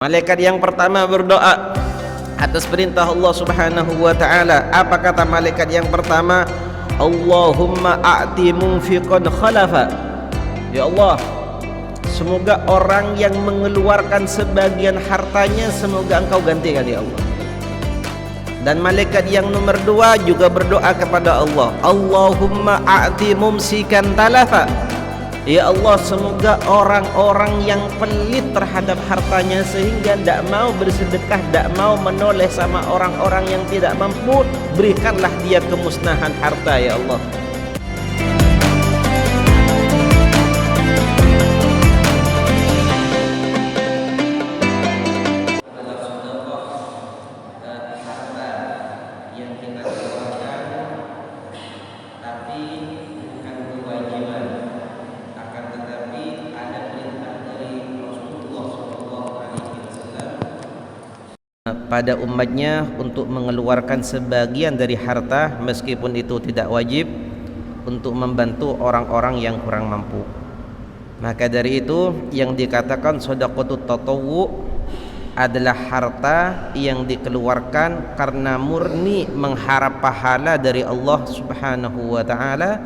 Malaikat yang pertama berdoa atas perintah Allah Subhanahu wa taala. Apa kata malaikat yang pertama? Allahumma a'ti munfiqan khalafa. Ya Allah, semoga orang yang mengeluarkan sebagian hartanya semoga Engkau gantikan ya Allah. Dan malaikat yang nomor dua juga berdoa kepada Allah, Allahumma a'ti mumsikan talafa. Ya Allah, semoga orang-orang yang pelit terhadap hartanya sehingga tidak mau bersedekah, tidak mau menoleh sama orang-orang yang tidak mampu, berikanlah dia kemusnahan harta ya Allah. Pada umatnya untuk mengeluarkan sebagian dari harta meskipun itu tidak wajib untuk membantu orang-orang yang kurang mampu. Maka dari itu yang dikatakan shadaqatut tatawwu adalah harta yang dikeluarkan karena murni mengharap pahala dari Allah Subhanahu wa taala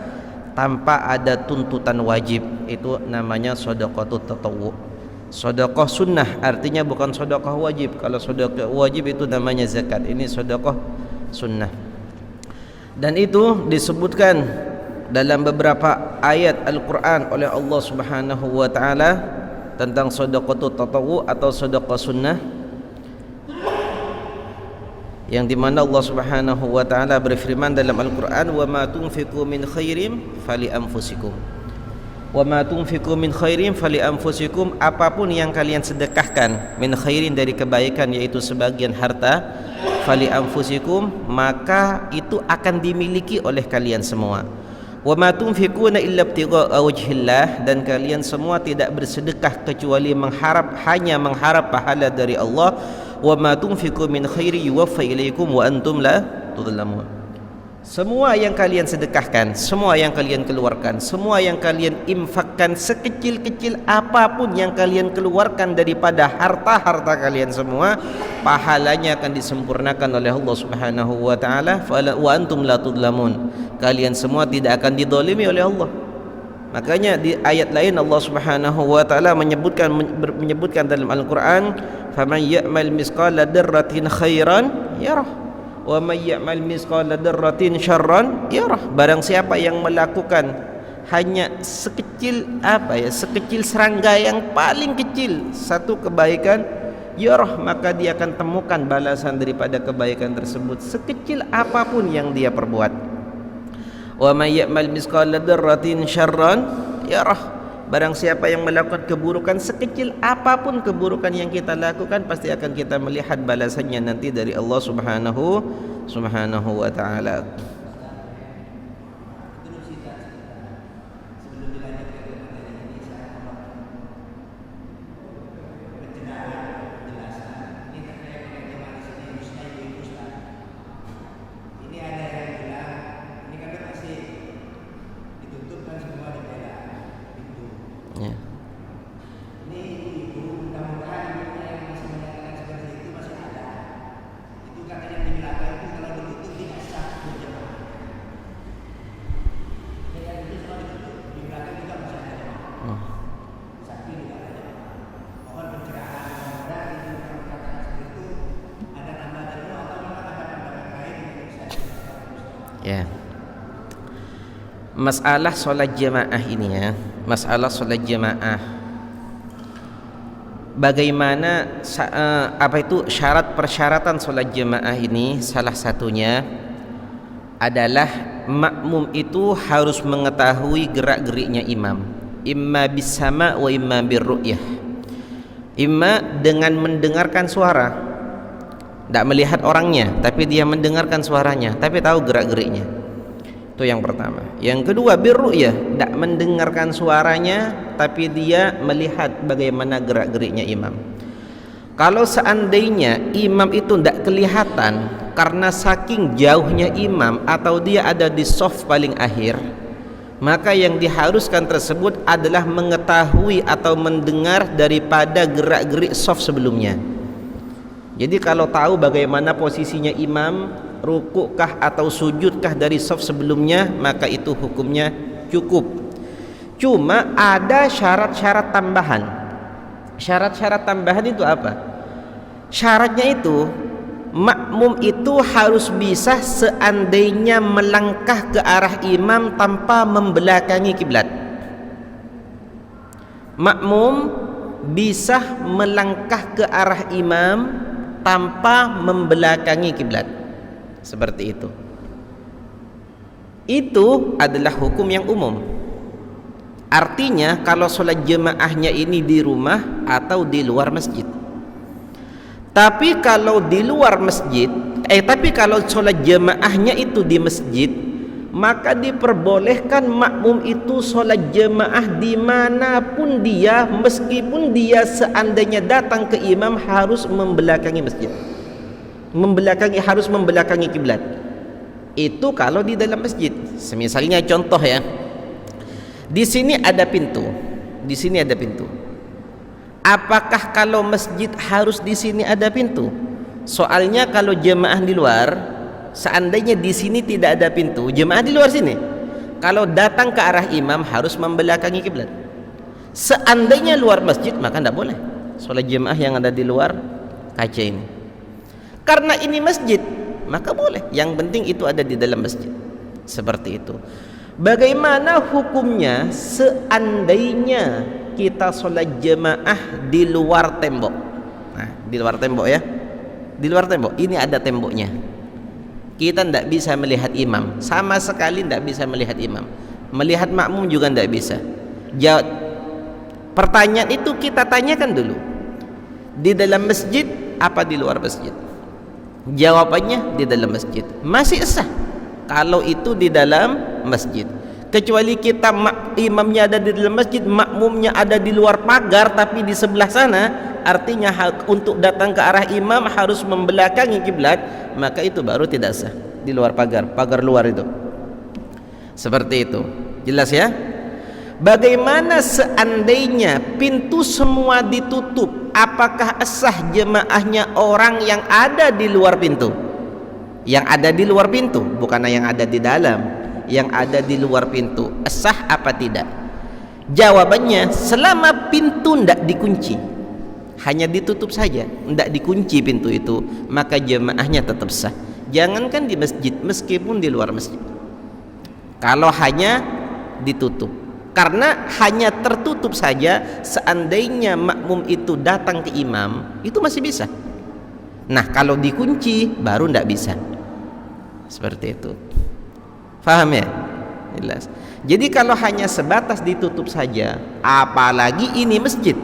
tanpa ada tuntutan wajib. Itu namanya shadaqatut tatawwu. Sedekah sunnah artinya bukan sedekah wajib. Kalau sedekah wajib itu namanya zakat. Ini sedekah sunnah. Dan itu disebutkan dalam beberapa ayat Al-Quran oleh Allah Subhanahu wa taala tentang sedekatut tatawwu atau sedekah sunnah, yang dimana Allah Subhanahu wa taala berfirman dalam Al-Quran, wa ma tunfiqu min khairin fali anfusikum. Wa ma tunfiqu min khairin fali anfusikum, apapun yang kalian sedekahkan min khairin dari kebaikan yaitu sebagian harta, fali anfusikum maka itu akan dimiliki oleh kalian semua. Wa ma tunfiquna illa ibtigha'a wajhillah, dan kalian semua tidak bersedekah kecuali hanya mengharap pahala dari Allah. Wa ma tunfiqu min khairi yuwaffa ilaikum wa antum la tudlamun. Semua yang kalian sedekahkan, semua yang kalian keluarkan, semua yang kalian infakkan, sekecil-kecil apapun yang kalian keluarkan daripada harta-harta kalian semua, pahalanya akan disempurnakan oleh Allah Subhanahu wa taala. Wa antum la tudlamun, kalian semua tidak akan didolimi oleh Allah. Makanya di ayat lain Allah Subhanahu wa taala menyebutkan dalam Al-Qur'an, faman ya'mal misqala dzarratin khairan yarah wa may ya'mal misqala dzarratin syarran yarah. Barang siapa yang melakukan hanya sekecil sekecil serangga yang paling kecil satu kebaikan, yarah, maka dia akan temukan balasan daripada kebaikan tersebut sekecil apapun yang dia perbuat. Wa may ya'mal misqala dzarratin syarran yarah. Barang siapa yang melakukan keburukan sekecil apapun keburukan yang kita lakukan, pasti akan kita melihat balasannya nanti dari Allah Subhanahu wa taala. Ya, masalah solat jamaah ini ya, masalah solat jamaah, bagaimana syarat persyaratan solat jamaah ini? Salah satunya adalah makmum itu harus mengetahui gerak-geriknya imam, imma bisama wa imma birru'yah. Imma dengan mendengarkan suara, tidak melihat orangnya, tapi dia mendengarkan suaranya, tapi tahu gerak-geriknya. Itu yang pertama. Yang kedua, birru'yah, tidak mendengarkan suaranya, tapi dia melihat bagaimana gerak-geriknya imam. Kalau seandainya imam itu tidak kelihatan karena saking jauhnya imam, atau dia ada di saf paling akhir, maka yang diharuskan tersebut adalah mengetahui atau mendengar daripada gerak-gerik saf sebelumnya. Jadi kalau tahu bagaimana posisinya imam, rukukah atau sujudkah dari saf sebelumnya, maka itu hukumnya cukup. Cuma ada syarat-syarat tambahan. Syarat-syarat tambahan itu apa? Syaratnya itu makmum itu harus bisa seandainya melangkah ke arah imam tanpa membelakangi kiblat. Makmum bisa melangkah ke arah imam tanpa membelakangi kiblat. Seperti itu. Itu adalah hukum yang umum. Artinya kalau sholat jemaahnya ini di rumah atau di luar masjid. Tapi kalau di luar masjid, tapi kalau sholat jemaahnya itu di masjid, maka diperbolehkan makmum itu sholat jemaah dimanapun dia, meskipun dia seandainya datang ke imam harus membelakangi masjid, harus membelakangi kiblat. Itu kalau di dalam masjid. Misalnya contoh ya, di sini ada pintu, di sini ada pintu. Apakah kalau masjid harus di sini ada pintu? Soalnya kalau jemaah di luar, seandainya di sini tidak ada pintu, jemaah di luar sini, kalau datang ke arah imam harus membelakangi kiblat. Seandainya luar masjid, maka tidak boleh sholat jemaah yang ada di luar kaca ini. Karena ini masjid, maka boleh. Yang penting itu ada di dalam masjid. Seperti itu. Bagaimana hukumnya seandainya kita sholat jemaah di luar tembok? Nah, di luar tembok ya, di luar tembok ini ada temboknya, kita tidak bisa melihat imam, sama sekali tidak bisa melihat imam, melihat makmum juga tidak bisa. Jawab pertanyaan itu, kita tanyakan dulu, di dalam masjid apa di luar masjid? Jawabannya di dalam masjid, masih sah kalau itu di dalam masjid. Kecuali kita imamnya ada di dalam masjid, makmumnya ada di luar pagar tapi di sebelah sana, artinya untuk datang ke arah imam harus membelakangi kiblat, maka itu baru tidak sah di luar pagar, pagar luar itu. Seperti itu. Jelas ya? Bagaimana seandainya pintu semua ditutup? Apakah sah jemaahnya orang yang ada di luar pintu? Yang ada di luar pintu, bukan yang ada di dalam. Yang ada di luar pintu sah apa tidak? Jawabannya, selama pintu tidak dikunci, hanya ditutup saja, tidak dikunci pintu itu, maka jemaahnya tetap sah. Jangankan di masjid, meskipun di luar masjid, kalau hanya ditutup, karena hanya tertutup saja, seandainya makmum itu datang ke imam itu masih bisa. Nah kalau dikunci baru tidak bisa. Seperti itu. Faham ya? Jelas. Jadi kalau hanya sebatas ditutup saja, apalagi ini masjid,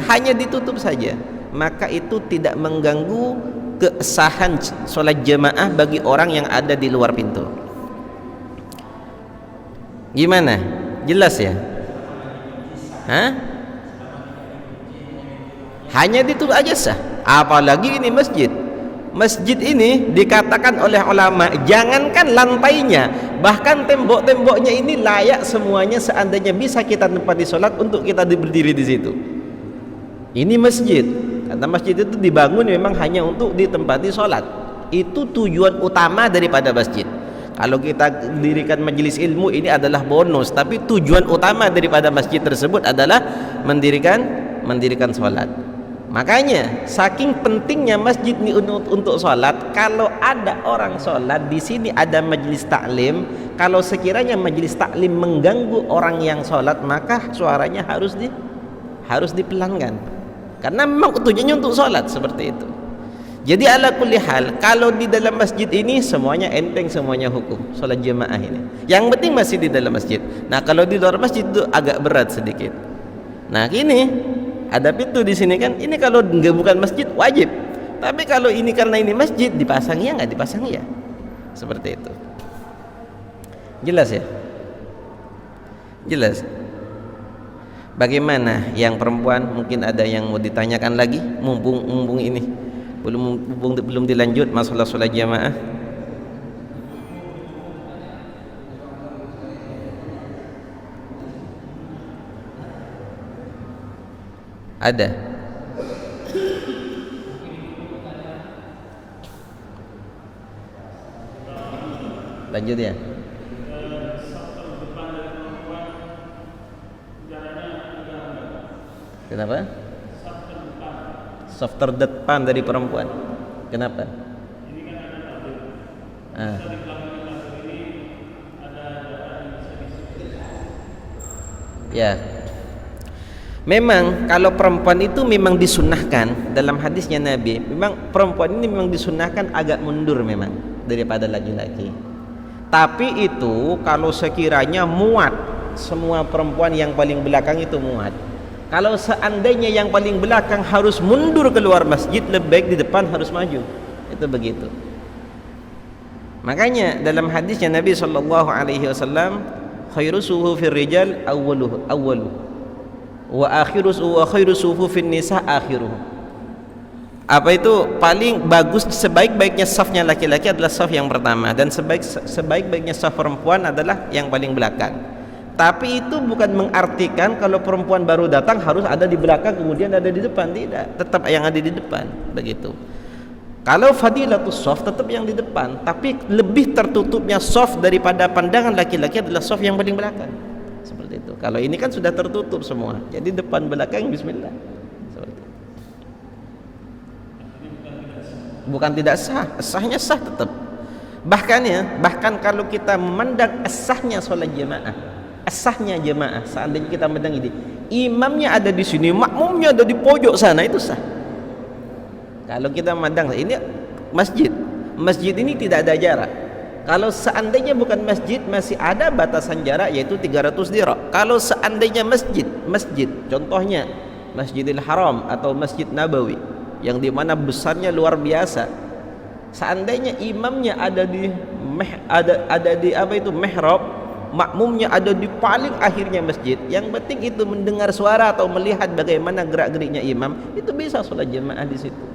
hanya ditutup saja, maka itu tidak mengganggu kesahan sholat jemaah bagi orang yang ada di luar pintu. Gimana? Jelas ya? Hah? Hanya ditutup aja sah, apalagi ini masjid. Masjid ini dikatakan oleh ulama, jangankan lantainya, bahkan tembok-temboknya ini layak semuanya seandainya bisa kita tempati sholat untuk kita berdiri di situ. Ini masjid, karena masjid itu dibangun memang hanya untuk ditempati sholat. Itu tujuan utama daripada masjid. Kalau kita dirikan majelis ilmu ini adalah bonus, tapi tujuan utama daripada masjid tersebut adalah mendirikan sholat. Makanya saking pentingnya masjid ini untuk sholat, kalau ada orang sholat di sini ada majelis taklim, kalau sekiranya majelis taklim mengganggu orang yang sholat, maka suaranya harus dipelankan, karena memang tujuannya untuk sholat. Seperti itu. Jadi ala kulli hal, kalau di dalam masjid ini semuanya enteng, semuanya hukum sholat jemaah ini. Yang penting masih di dalam masjid. Nah kalau di luar masjid itu agak berat sedikit. Nah gini, ada pintu di sini kan, ini kalau bukan masjid wajib, tapi kalau ini karena ini masjid, dipasang ya nggak dipasang ya, seperti itu. Jelas ya? Jelas. Bagaimana yang perempuan? Mungkin ada yang mau ditanyakan lagi, mumpung ini belum dilanjut masalah sholat jamaah. Ada. Lanjut ya. Kenapa? Saf terdepan dari perempuan. Kenapa? Ya. Memang kalau perempuan itu memang disunahkan dalam hadisnya Nabi, memang perempuan ini memang disunahkan agak mundur memang daripada laki-laki. Tapi itu kalau sekiranya muat, semua perempuan yang paling belakang itu muat. Kalau seandainya yang paling belakang harus mundur keluar masjid, lebih baik di depan harus maju. Itu begitu. Makanya dalam hadisnya Nabi sallallahu alaihi wasallam, khairu suhufir rijal awwaluhu wa khairu suhufin nisa akhiruh. Apa itu? Paling bagus, sebaik-baiknya safnya laki-laki adalah saf yang pertama, dan sebaik-baiknya saf perempuan adalah yang paling belakang. Tapi itu bukan mengartikan kalau perempuan baru datang harus ada di belakang kemudian ada di depan. Tidak, tetap yang ada di depan, begitu. Kalau fadilatus shaf tetap yang di depan, tapi lebih tertutupnya shaf daripada pandangan laki-laki adalah shaf yang paling belakang. Seperti itu. Kalau ini kan sudah tertutup semua, jadi depan belakang bismillah. Seperti itu. Bukan tidak sah, sahnya sah tetap. Bahkan kalau kita memandang sahnya sholat jamaah, sahnya jamaah, seandainya kita memandang ini, imamnya ada di sini, makmumnya ada di pojok sana, itu sah. Kalau kita memandang ini masjid ini tidak ada jarak. Kalau seandainya bukan masjid, masih ada batasan jarak, yaitu 300 dirham. Kalau seandainya masjid, contohnya Masjidil Haram atau Masjid Nabawi, yang dimana besarnya luar biasa, seandainya imamnya ada di mihrab, makmumnya ada di paling akhirnya masjid, yang penting itu mendengar suara atau melihat bagaimana gerak-geriknya imam, itu bisa sholat jamaah di situ.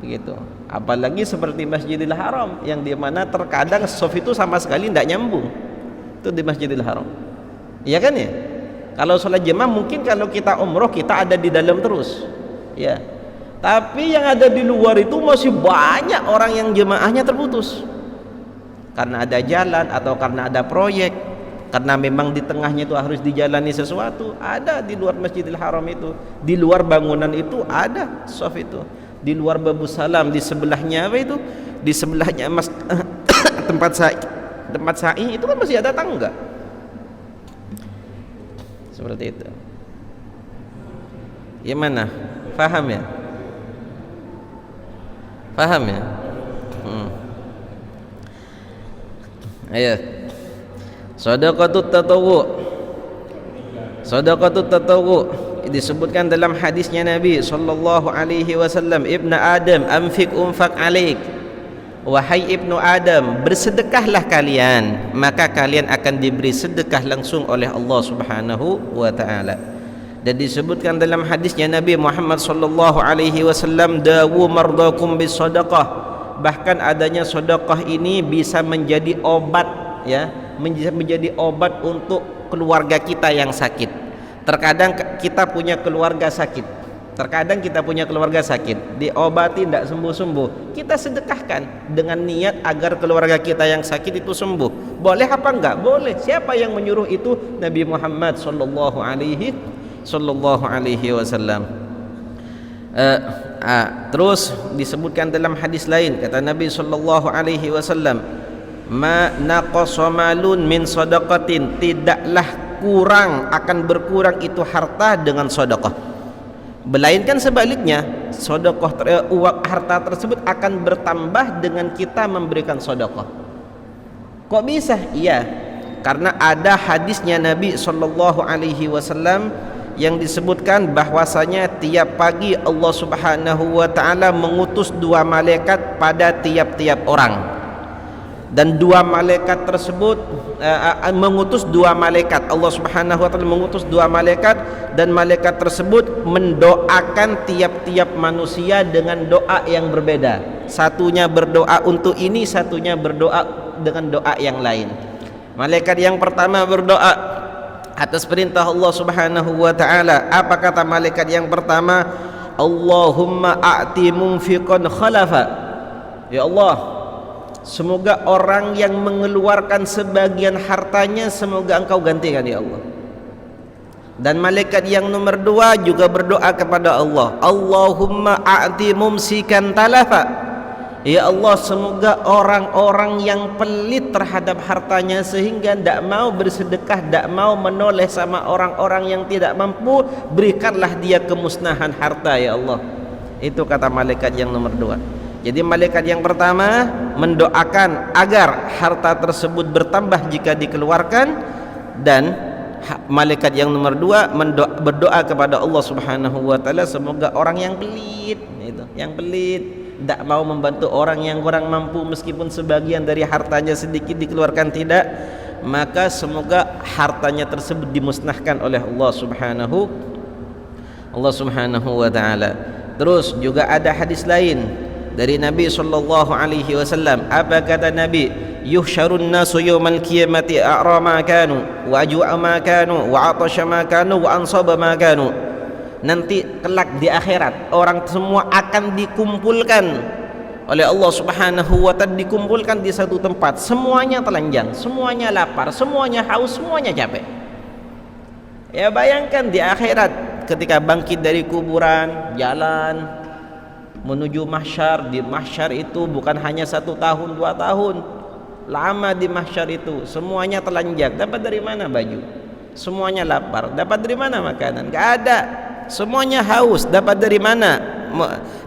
Begitu. Apalagi seperti Masjidil Haram, yang dimana terkadang shaf itu sama sekali tidak nyambung. Itu di Masjidil Haram. Iya kan ya? Kalau sholat jamaah mungkin kalau kita umroh kita ada di dalam terus, ya. Tapi yang ada di luar itu masih banyak orang yang jemaahnya terputus karena ada jalan atau karena ada proyek, karena memang di tengahnya itu harus dijalani sesuatu. Ada di luar Masjidil Haram itu, di luar bangunan itu ada shaf itu. Di luar Babu Salam, di sebelahnya apa itu? Di sebelahnya tempat sa'i itu kan masih ada tangga. Seperti itu. Gimana? Faham ya? Faham ya? Ayo. Shadaqatut tatawwu disebutkan dalam hadisnya Nabi sallallahu alaihi wasallam, Ibnu Adam anfiq unfaq alaik, wahai Ibnu Adam, bersedekahlah kalian maka kalian akan diberi sedekah langsung oleh Allah Subhanahu wa taala. Dan disebutkan dalam hadisnya Nabi Muhammad sallallahu alaihi wasallam, dawu mardakum bis sadaqah, bahkan adanya sedekah ini bisa menjadi obat, ya, menjadi obat untuk keluarga kita yang sakit. Terkadang kita punya keluarga sakit, diobati tidak sembuh-sembuh, kita sedekahkan dengan niat agar keluarga kita yang sakit itu sembuh. Boleh apa enggak? Boleh. Siapa yang menyuruh itu? Nabi Muhammad sallallahu alaihi wasallam. Terus disebutkan dalam hadis lain, kata Nabi sallallahu alaihi wasallam, ma naqasa malun min sadaqatin, tidaklah akan berkurang itu harta dengan sedekah, melainkan sebaliknya, sedekah harta tersebut akan bertambah dengan kita memberikan sedekah. Kok bisa? Iya, karena ada hadisnya Nabi sallallahu alaihi wasallam yang disebutkan bahwasanya tiap pagi Allah Subhanahu wa taala mengutus 2 malaikat pada tiap-tiap orang. Dan 2 malaikat tersebut mengutus 2 malaikat, Allah Subhanahu wa taala mengutus 2 malaikat, dan malaikat tersebut mendoakan tiap-tiap manusia dengan doa yang berbeda. Satunya berdoa untuk ini, satunya berdoa dengan doa yang lain. Malaikat yang pertama berdoa, atas perintah Allah Subhanahu wa taala. Apa kata malaikat yang pertama? Allahumma a'ti munfiqan khalafa. Ya Allah, semoga orang yang mengeluarkan sebagian hartanya semoga Engkau gantikan ya Allah. Dan malaikat yang nomor dua juga berdoa kepada Allah, Allahumma a'ti mumsikan talafa. Ya Allah, semoga orang-orang yang pelit terhadap hartanya sehingga tidak mau bersedekah, tidak mau menoleh sama orang-orang yang tidak mampu, berikanlah dia kemusnahan harta ya Allah. Itu kata malaikat yang nomor dua. Jadi malaikat yang pertama mendoakan agar harta tersebut bertambah jika dikeluarkan, dan malaikat yang nomor dua berdoa kepada Allah Subhanahu wa taala semoga orang yang pelit, itu yang pelit, tidak mau membantu orang yang kurang mampu meskipun sebagian dari hartanya sedikit dikeluarkan tidak, maka semoga hartanya tersebut dimusnahkan oleh Allah Subhanahu wa taala. Terus juga ada hadis lain dari Nabi sallallahu alaihi wasallam. Apa kata Nabi? Yuhsyarun nasu yaumal qiyamati a'ra ma kanu wa ajwa ma kanu wa atasha ma kanu wa ansaba ma kanu. Nanti kelak di akhirat orang semua akan dikumpulkan oleh Allah Subhanahu wa taala, dikumpulkan di satu tempat, semuanya telanjang, semuanya lapar, semuanya haus, semuanya capek. Ya bayangkan di akhirat ketika bangkit dari kuburan, jalan menuju mahsyar. Di mahsyar itu bukan hanya 1 tahun 2 tahun, lama di mahsyar itu, semuanya telanjang. Dapat dari mana baju? Semuanya lapar. Dapat dari mana makanan? Gak ada. Semuanya haus. Dapat dari mana?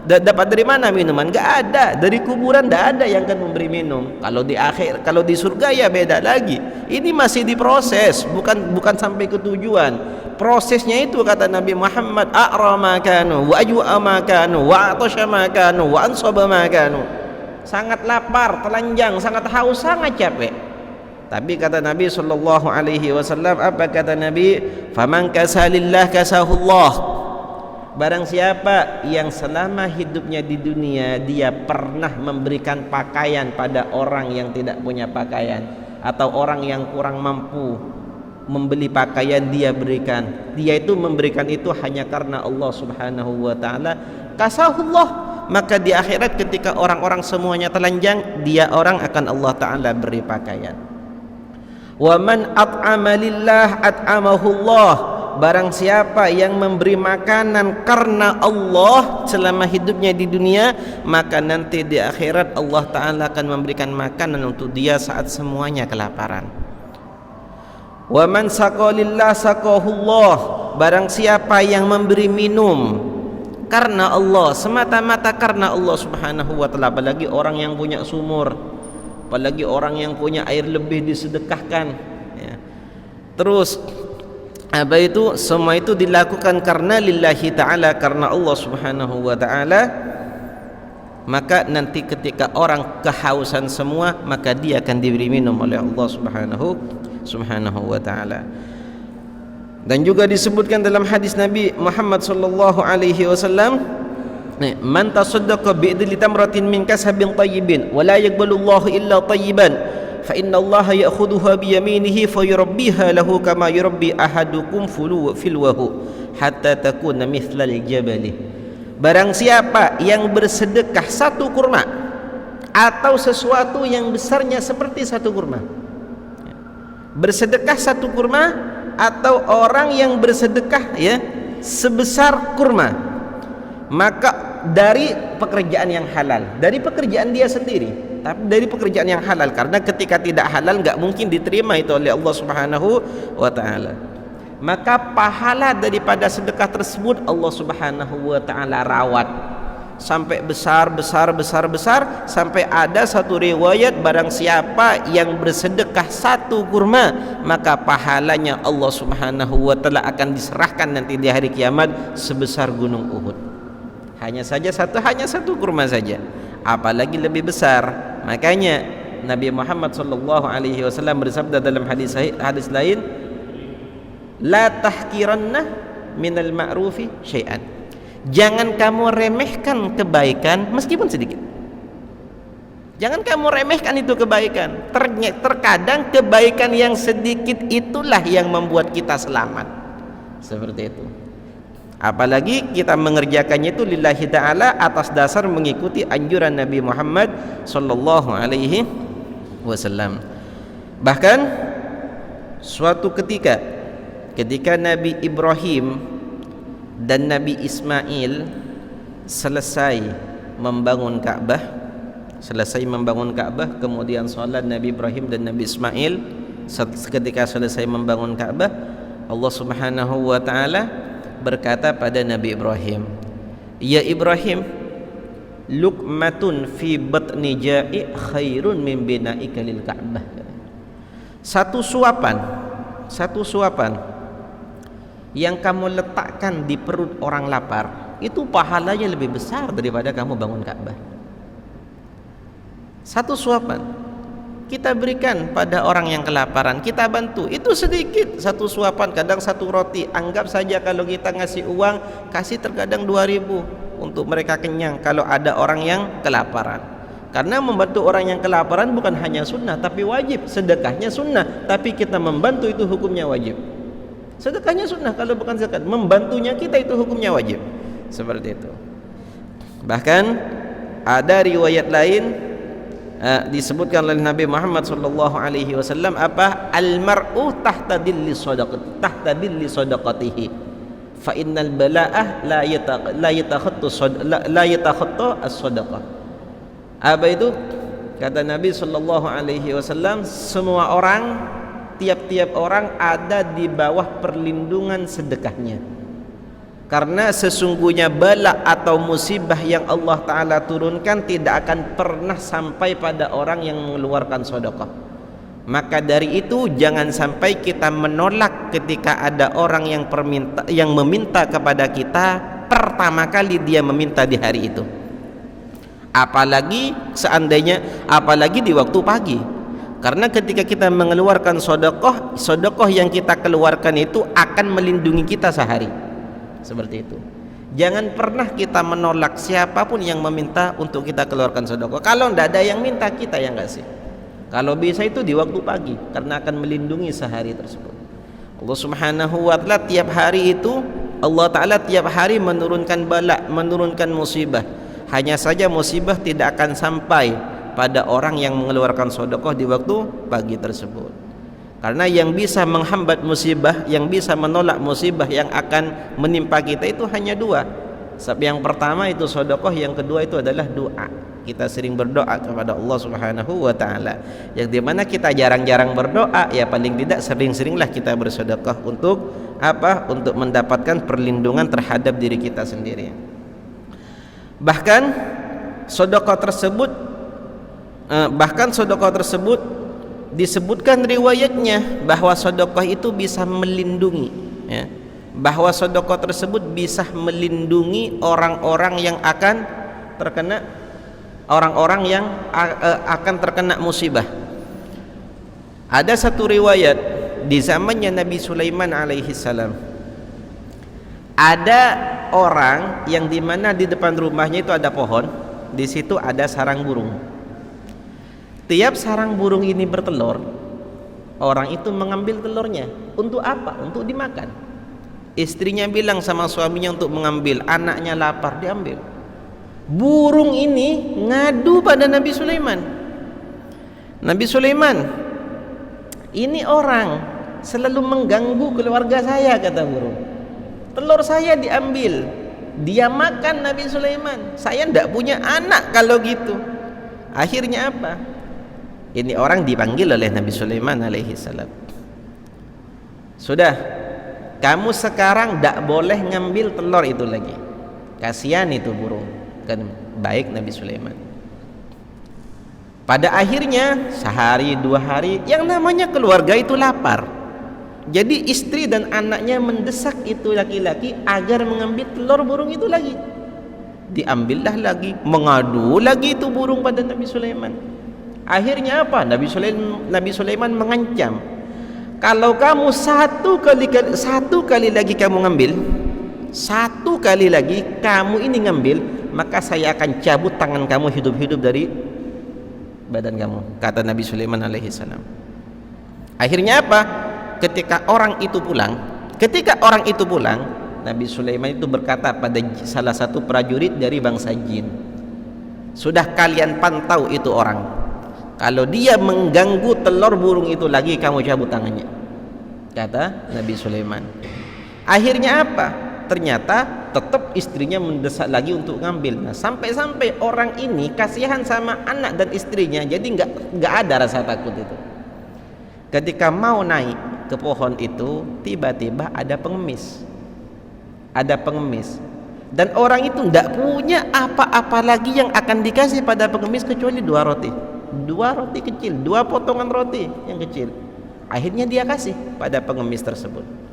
Dapat dari mana minuman? Gak ada. Dari kuburan gak ada yang akan memberi minum. Kalau di akhir, kalau di surga ya beda lagi. Ini masih diproses, bukan sampai ke tujuan. Prosesnya itu kata Nabi Muhammad, a'ra ma kanu wa ajwa ma kanu wa atasha ma kanu wa ansaba ma kanu. Sangat lapar, telanjang, sangat haus, sangat capek. Tapi kata Nabi sallallahu alaihi wasallam, apa kata Nabi? Faman kasalillah kasahullah. Barang siapa yang selama hidupnya di dunia dia pernah memberikan pakaian pada orang yang tidak punya pakaian, atau orang yang kurang mampu membeli pakaian, dia berikan. Dia itu memberikan itu hanya karena Allah Subhanahu wa taala. Kasahullah, maka di akhirat ketika orang-orang semuanya telanjang, dia orang akan Allah taala beri pakaian. Wa man at'ama lillah at'amahullah. Barang siapa yang memberi makanan karena Allah selama hidupnya di dunia, maka nanti di akhirat Allah taala akan memberikan makanan untuk dia saat semuanya kelaparan. Wa man saqalillah saqahullah. Barang siapa yang memberi minum karena Allah, semata-mata karena Allah Subhanahu wa taala, apalagi orang yang punya sumur, apalagi orang yang punya air lebih disedekahkan ya. Terus apa itu? Semua itu dilakukan karena lillahi ta'ala, karena Allah Subhanahu wa ta'ala. Maka nanti ketika orang kehausan semua, maka dia akan diberi minum oleh Allah Subhanahu wa ta'ala. Dan juga disebutkan dalam hadis Nabi Muhammad sallallahu alaihi wasallam, man tasaddaqa bi'idli tamratin min kasabin tayyibin wa la yaqbalullahu illa tayyiban fa inna Allah ya'khudhuha bi yaminihi fa yurabbiha lahu kama yurabbi ahadukum filwahu hatta takuna mithlal jabali. Barang siapa yang bersedekah 1 kurma atau sesuatu yang besarnya seperti 1 kurma, bersedekah 1 kurma atau orang yang bersedekah ya sebesar kurma, maka dari pekerjaan yang halal, dari pekerjaan dia sendiri, tapi dari pekerjaan yang halal, karena ketika tidak halal nggak mungkin diterima itu oleh Allah Subhanahu wa taala. Maka pahala daripada sedekah tersebut Allah Subhanahu wa taala rawat sampai besar sampai ada satu riwayat, barang siapa yang bersedekah 1 kurma maka pahalanya Allah Subhanahu wa taala akan diserahkan nanti di hari kiamat sebesar gunung Uhud. Hanya satu kurma saja, apalagi lebih besar. Makanya Nabi Muhammad sallallahu alaihi wasallam bersabda dalam hadis lain, la tahqiranna minal ma'rufi syai'an. Jangan kamu remehkan kebaikan meskipun sedikit. Jangan kamu remehkan itu kebaikan. Terkadang kebaikan yang sedikit itulah yang membuat kita selamat. Seperti itu. Apalagi kita mengerjakannya itu lillahi ta'ala atas dasar mengikuti anjuran Nabi Muhammad sallallahu alaihi wasallam. Bahkan suatu ketika Nabi Ibrahim dan Nabi Ismail selesai membangun Ka'bah, kemudian salat Nabi Ibrahim dan Nabi Ismail ketika selesai membangun Ka'bah, Allah Subhanahu wa taala berkata pada Nabi Ibrahim, "Ya Ibrahim, luqmatun fi batni ja'i khairun min bina'ika lil Ka'bah." Satu suapan yang kamu letakkan di perut orang lapar itu pahalanya lebih besar daripada kamu bangun Ka'bah. Satu suapan kita berikan pada orang yang kelaparan, kita bantu, itu sedikit, satu suapan, kadang satu roti. Anggap saja kalau kita ngasih uang, kasih terkadang 2.000 untuk mereka kenyang kalau ada orang yang kelaparan. Karena membantu orang yang kelaparan bukan hanya sunnah tapi wajib. Sedekahnya sunnah tapi kita membantu itu hukumnya wajib. Sedekahnya sunnah kalau bukan zakat, membantunya kita itu hukumnya wajib. Seperti itu. Bahkan ada riwayat lain disebutkan oleh Nabi Muhammad sallallahu alaihi wasallam apa, al-mar'u tahta dilli sadaqatihi fa innal bala'ah la yatakhattu as-sadaqah. Apa itu? Kata Nabi sallallahu alaihi wasallam, semua orang, tiap-tiap orang ada di bawah perlindungan sedekahnya. Karena sesungguhnya bala atau musibah yang Allah Ta'ala turunkan tidak akan pernah sampai pada orang yang mengeluarkan sedekah. Maka dari itu jangan sampai kita menolak ketika ada orang yang meminta kepada kita pertama kali dia meminta di hari itu. Apalagi di waktu pagi. Karena ketika kita mengeluarkan sedekah yang kita keluarkan itu akan melindungi kita sehari. Seperti itu. Jangan pernah kita menolak siapapun yang meminta untuk kita keluarkan sedekah. Kalau tidak ada yang minta, kita yang kasih. Kalau bisa itu di waktu pagi, karena akan melindungi sehari tersebut. Allah Subhanahu wa taala tiap hari itu, Allah Ta'ala tiap hari menurunkan bala, menurunkan musibah. Hanya saja musibah tidak akan sampai pada orang yang mengeluarkan sedekah di waktu pagi tersebut. Karena yang bisa menghambat musibah, yang bisa menolak musibah yang akan menimpa kita itu hanya dua. Yang pertama itu sedekah, yang kedua itu adalah doa. Kita sering berdoa kepada Allah Subhanahu wa taala. Yang dimana kita jarang-jarang berdoa, ya paling tidak sering-seringlah kita bersedekah untuk apa? Untuk mendapatkan perlindungan terhadap diri kita sendiri. Bahkan sedekah tersebut disebutkan riwayatnya bahwa sedekah itu bisa melindungi, ya, bahwa sedekah tersebut bisa melindungi orang-orang yang akan terkena musibah. Ada satu riwayat di zamannya Nabi Sulaiman alaihi salam, ada orang yang dimana di depan rumahnya itu ada pohon, di situ ada sarang burung. Tiap sarang burung ini bertelur, orang itu mengambil telurnya. Untuk apa? Untuk dimakan. Istrinya bilang sama suaminya untuk mengambil, anaknya lapar, diambil. Burung ini ngadu pada Nabi Sulaiman. Nabi Sulaiman, ini orang selalu mengganggu keluarga saya, kata burung. Telur saya diambil, dia makan Nabi Sulaiman. Saya tidak punya anak kalau gitu. Akhirnya apa? Ini orang dipanggil oleh Nabi Sulaiman alaihi salam. Sudah, kamu sekarang tidak boleh ngambil telur itu lagi. Kasihan itu burung. Kan baik Nabi Sulaiman. Pada akhirnya sehari dua hari, yang namanya keluarga itu lapar. Jadi istri dan anaknya mendesak itu laki-laki agar mengambil telur burung itu lagi. Diambillah lagi, mengadu lagi itu burung pada Nabi Sulaiman. Akhirnya apa? Nabi Sulaiman mengancam, kalau kamu satu kali lagi kamu ngambil, satu kali lagi kamu ini ngambil, maka saya akan cabut tangan kamu hidup-hidup badan kamu, kata Nabi Sulaiman alaihi salam. Akhirnya apa? Ketika orang itu pulang, Nabi Sulaiman itu berkata pada salah satu prajurit dari bangsa jin, sudah kalian pantau itu orang, kalau dia mengganggu telur burung itu lagi, kamu cabut tangannya, kata Nabi Sulaiman. Akhirnya apa? Ternyata tetap istrinya mendesak lagi untuk ngambil. Nah, sampai-sampai orang ini kasihan sama anak dan istrinya, jadi nggak ada rasa takut itu. Ketika mau naik ke pohon itu, tiba-tiba ada pengemis, dan orang itu nggak punya apa-apa lagi yang akan dikasih pada pengemis kecuali dua roti kecil, 2 potongan roti yang kecil. Akhirnya dia kasih pada pengemis tersebut.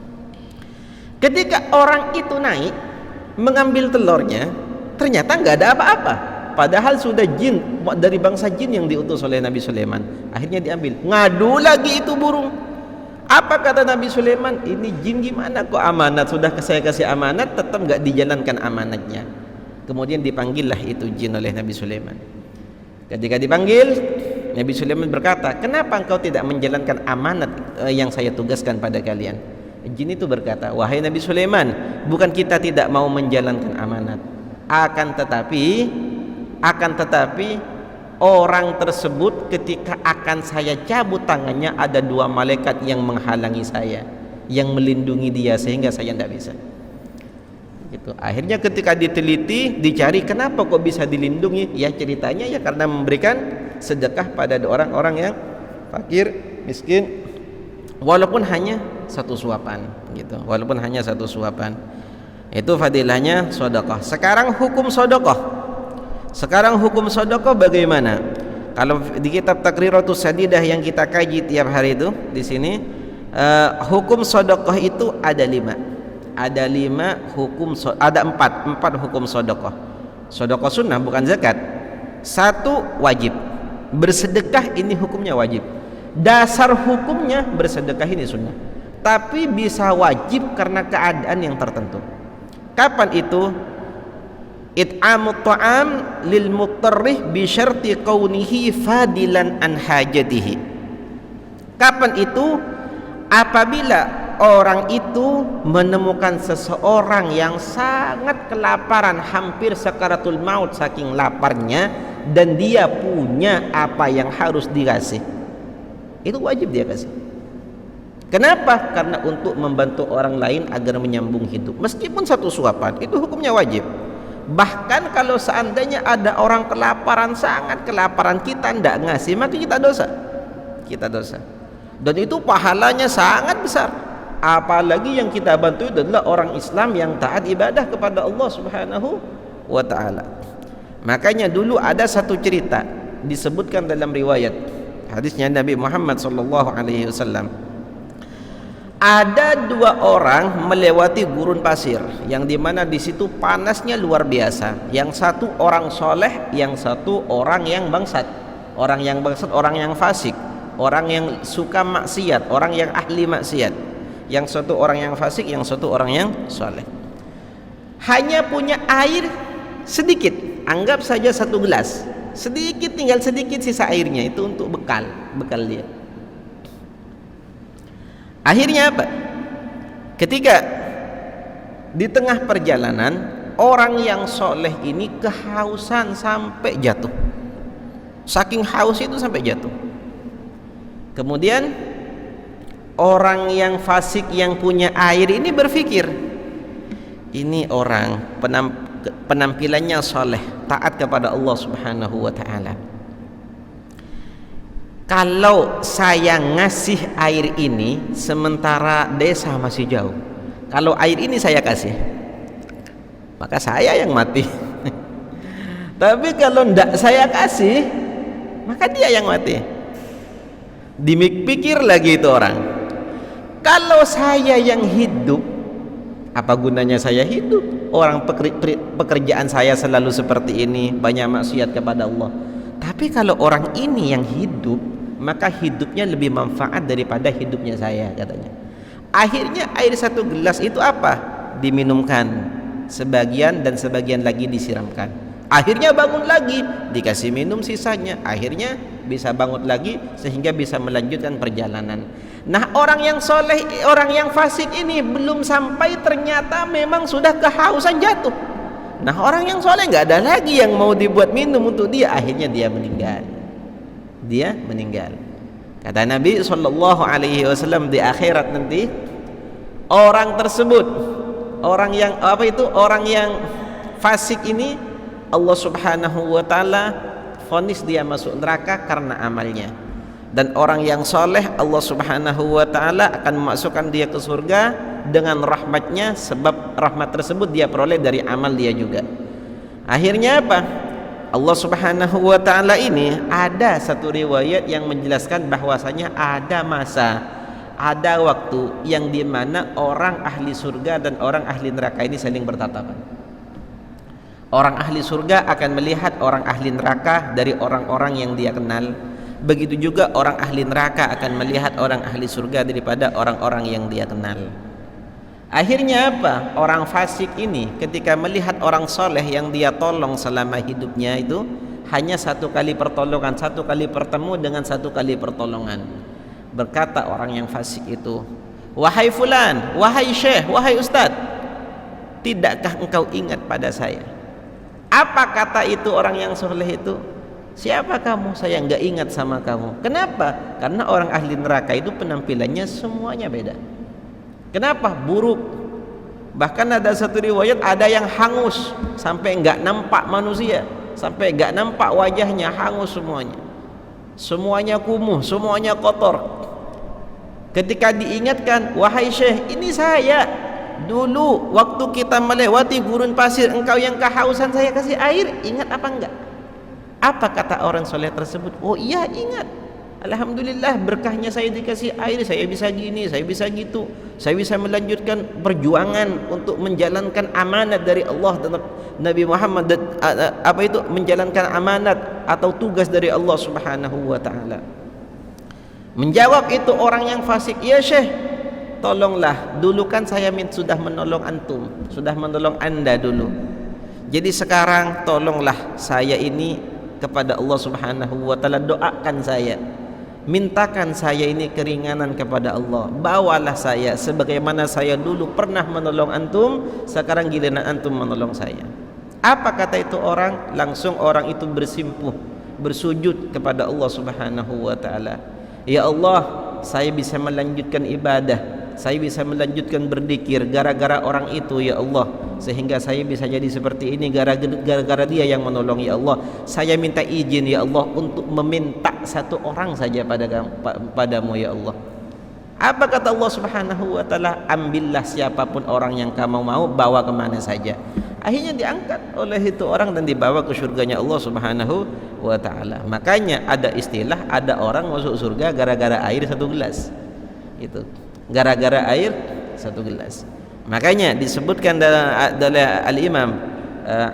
Ketika orang itu naik mengambil telurnya, ternyata nggak ada apa-apa, padahal sudah jin dari bangsa jin yang diutus oleh Nabi Sulaiman. Akhirnya diambil, ngadu lagi itu burung. Apa kata Nabi Sulaiman? Ini jin gimana kok amanat, sudah saya kasih amanat tetap nggak dijalankan amanatnya. Kemudian dipanggillah itu jin oleh Nabi Sulaiman. Ketika dipanggil, Nabi Sulaiman berkata, kenapa engkau tidak menjalankan amanat yang saya tugaskan pada kalian? Jin itu berkata, wahai Nabi Sulaiman, bukan kita tidak mau menjalankan amanat, akan tetapi orang tersebut ketika akan saya cabut tangannya, ada 2 malaikat yang menghalangi saya, yang melindungi dia sehingga saya tidak bisa. Gitu. Akhirnya ketika diteliti, dicari kenapa kok bisa dilindungi, ya ceritanya ya karena memberikan sedekah pada orang-orang yang fakir, miskin, walaupun hanya 1 suapan gitu, walaupun hanya 1 suapan. Itu fadilahnya sedekah. Sekarang hukum sedekah bagaimana? Kalau di kitab Taqriratus Sadidah yang kita kaji tiap hari itu di sini, hukum sedekah itu ada 5. Ada 4 hukum sedekah. Sedekah sunnah bukan zakat. 1, wajib. Bersedekah ini hukumnya wajib. Dasar hukumnya bersedekah ini sunnah, tapi bisa wajib karena keadaan yang tertentu. Kapan itu? It'amut ta'am lil mutarrih bi syarti kaunihi fadilan an hajatihi. Kapan itu? Apabila orang itu menemukan seseorang yang sangat kelaparan, hampir sakaratul maut saking laparnya, dan dia punya apa yang harus dikasih, itu wajib dia kasih. Kenapa? Karena untuk membantu orang lain agar menyambung hidup, meskipun 1 suapan, itu hukumnya wajib. Bahkan kalau seandainya ada orang kelaparan, sangat kelaparan, kita tidak ngasih, maka kita dosa, dan itu pahalanya sangat besar. Apalagi yang kita bantu itu adalah orang Islam yang taat ibadah kepada Allah Subhanahu wa ta'ala. Makanya dulu ada satu cerita disebutkan dalam riwayat hadisnya Nabi Muhammad sallallahu alaihi wasallam. Ada 2 orang melewati gurun pasir yang dimana di situ panasnya luar biasa. Yang satu orang soleh, yang satu orang yang bangsat. Orang yang fasik, orang yang suka maksiat, orang yang ahli maksiat. Yang satu orang yang fasik, yang satu orang yang soleh. Hanya punya air sedikit, anggap saja 1 gelas. Sedikit, tinggal sedikit sisa airnya, itu untuk bekal dia. Akhirnya apa? Ketika di tengah perjalanan, orang yang soleh ini kehausan sampai jatuh. Saking haus itu sampai jatuh. Kemudian orang yang fasik yang punya air ini berpikir, ini orang penampilannya soleh, taat kepada Allah Subhanahu wa ta'ala. Kalau saya ngasih air ini sementara desa masih jauh, kalau air ini saya kasih, maka saya yang mati. Tapi kalau tidak saya kasih, maka dia yang mati. Dipikir lagi itu orang, kalau saya yang hidup, apa gunanya saya hidup? Orang pekerjaan saya selalu seperti ini, banyak maksiat kepada Allah. Tapi kalau orang ini yang hidup, maka hidupnya lebih manfaat daripada hidupnya saya, katanya. Akhirnya air 1 gelas itu apa? Diminumkan sebagian dan sebagian lagi disiramkan. Akhirnya bangun lagi, dikasih minum sisanya, akhirnya bisa bangun lagi sehingga bisa melanjutkan perjalanan. Nah, orang yang soleh, orang yang fasik ini belum sampai ternyata memang sudah kehausan jatuh. Nah, orang yang soleh nggak ada lagi yang mau dibuat minum untuk dia, akhirnya dia meninggal. Dia meninggal. Kata Nabi SAW, di akhirat nanti orang tersebut, orang yang fasik ini, Allah Subhanahu wa taala vonis dia masuk neraka karena amalnya. Dan orang yang soleh, Allah Subhanahu wa taala akan memasukkan dia ke surga dengan rahmatnya, sebab rahmat tersebut dia peroleh dari amal dia juga. Akhirnya apa? Allah Subhanahu wa taala ini, ada satu riwayat yang menjelaskan bahwasanya ada masa, ada waktu yang dimana orang ahli surga dan orang ahli neraka ini saling bertatapan. Orang ahli surga akan melihat orang ahli neraka dari orang-orang yang dia kenal. Begitu juga orang ahli neraka akan melihat orang ahli surga daripada orang-orang yang dia kenal. Akhirnya apa? Orang fasik ini ketika melihat orang soleh yang dia tolong selama hidupnya itu, hanya satu kali pertolongan, satu kali bertemu dengan satu kali pertolongan. Berkata orang yang fasik itu, "Wahai fulan, wahai syekh, wahai ustadz, tidakkah engkau ingat pada saya?" Apa kata itu orang yang soleh itu? Siapa kamu? Saya enggak ingat sama kamu. Kenapa? Karena orang ahli neraka itu penampilannya semuanya beda. Kenapa? Buruk. Bahkan ada satu riwayat, ada yang hangus sampai enggak nampak manusia, sampai enggak nampak wajahnya, hangus semuanya. Semuanya kumuh, semuanya kotor. Ketika diingatkan, "Wahai syekh, ini saya. Dulu waktu kita melewati gurun pasir, engkau yang kehausan, saya kasih air, ingat apa enggak?" Apa kata orang soleh tersebut? "Oh iya, ingat. Alhamdulillah, berkahnya saya dikasih air, saya bisa gini, saya bisa gitu, saya bisa melanjutkan perjuangan untuk menjalankan amanat dari Allah dan Nabi Muhammad, dan menjalankan amanat atau tugas dari Allah Subhanahu wa taala." Menjawab itu orang yang fasik, "Ya syekh, tolonglah, dulu kan saya sudah menolong antum, sudah menolong anda dulu. Jadi sekarang tolonglah saya ini kepada Allah Subhanahu wa taala, doakan saya, mintakan saya ini keringanan kepada Allah. Bawalah saya sebagaimana saya dulu pernah menolong antum, sekarang giliran antum menolong saya." Apa kata itu orang? Langsung orang itu bersimpuh, bersujud kepada Allah Subhanahu wa taala. "Ya Allah, saya bisa melanjutkan ibadah, saya bisa melanjutkan berzikir gara-gara orang itu ya Allah, sehingga saya bisa jadi seperti ini gara-gara dia yang menolong ya Allah. Saya minta izin ya Allah untuk meminta satu orang saja padamu ya Allah." Apa kata Allah Subhanahu wa taala? "Ambillah siapapun orang yang kamu mau, bawa kemana saja." Akhirnya diangkat oleh itu orang dan dibawa ke surganya Allah Subhanahu wa taala. Makanya ada istilah, ada orang masuk surga gara-gara air satu gelas. Itu gara-gara air satu gelas. Makanya disebutkan dalam Al-Imam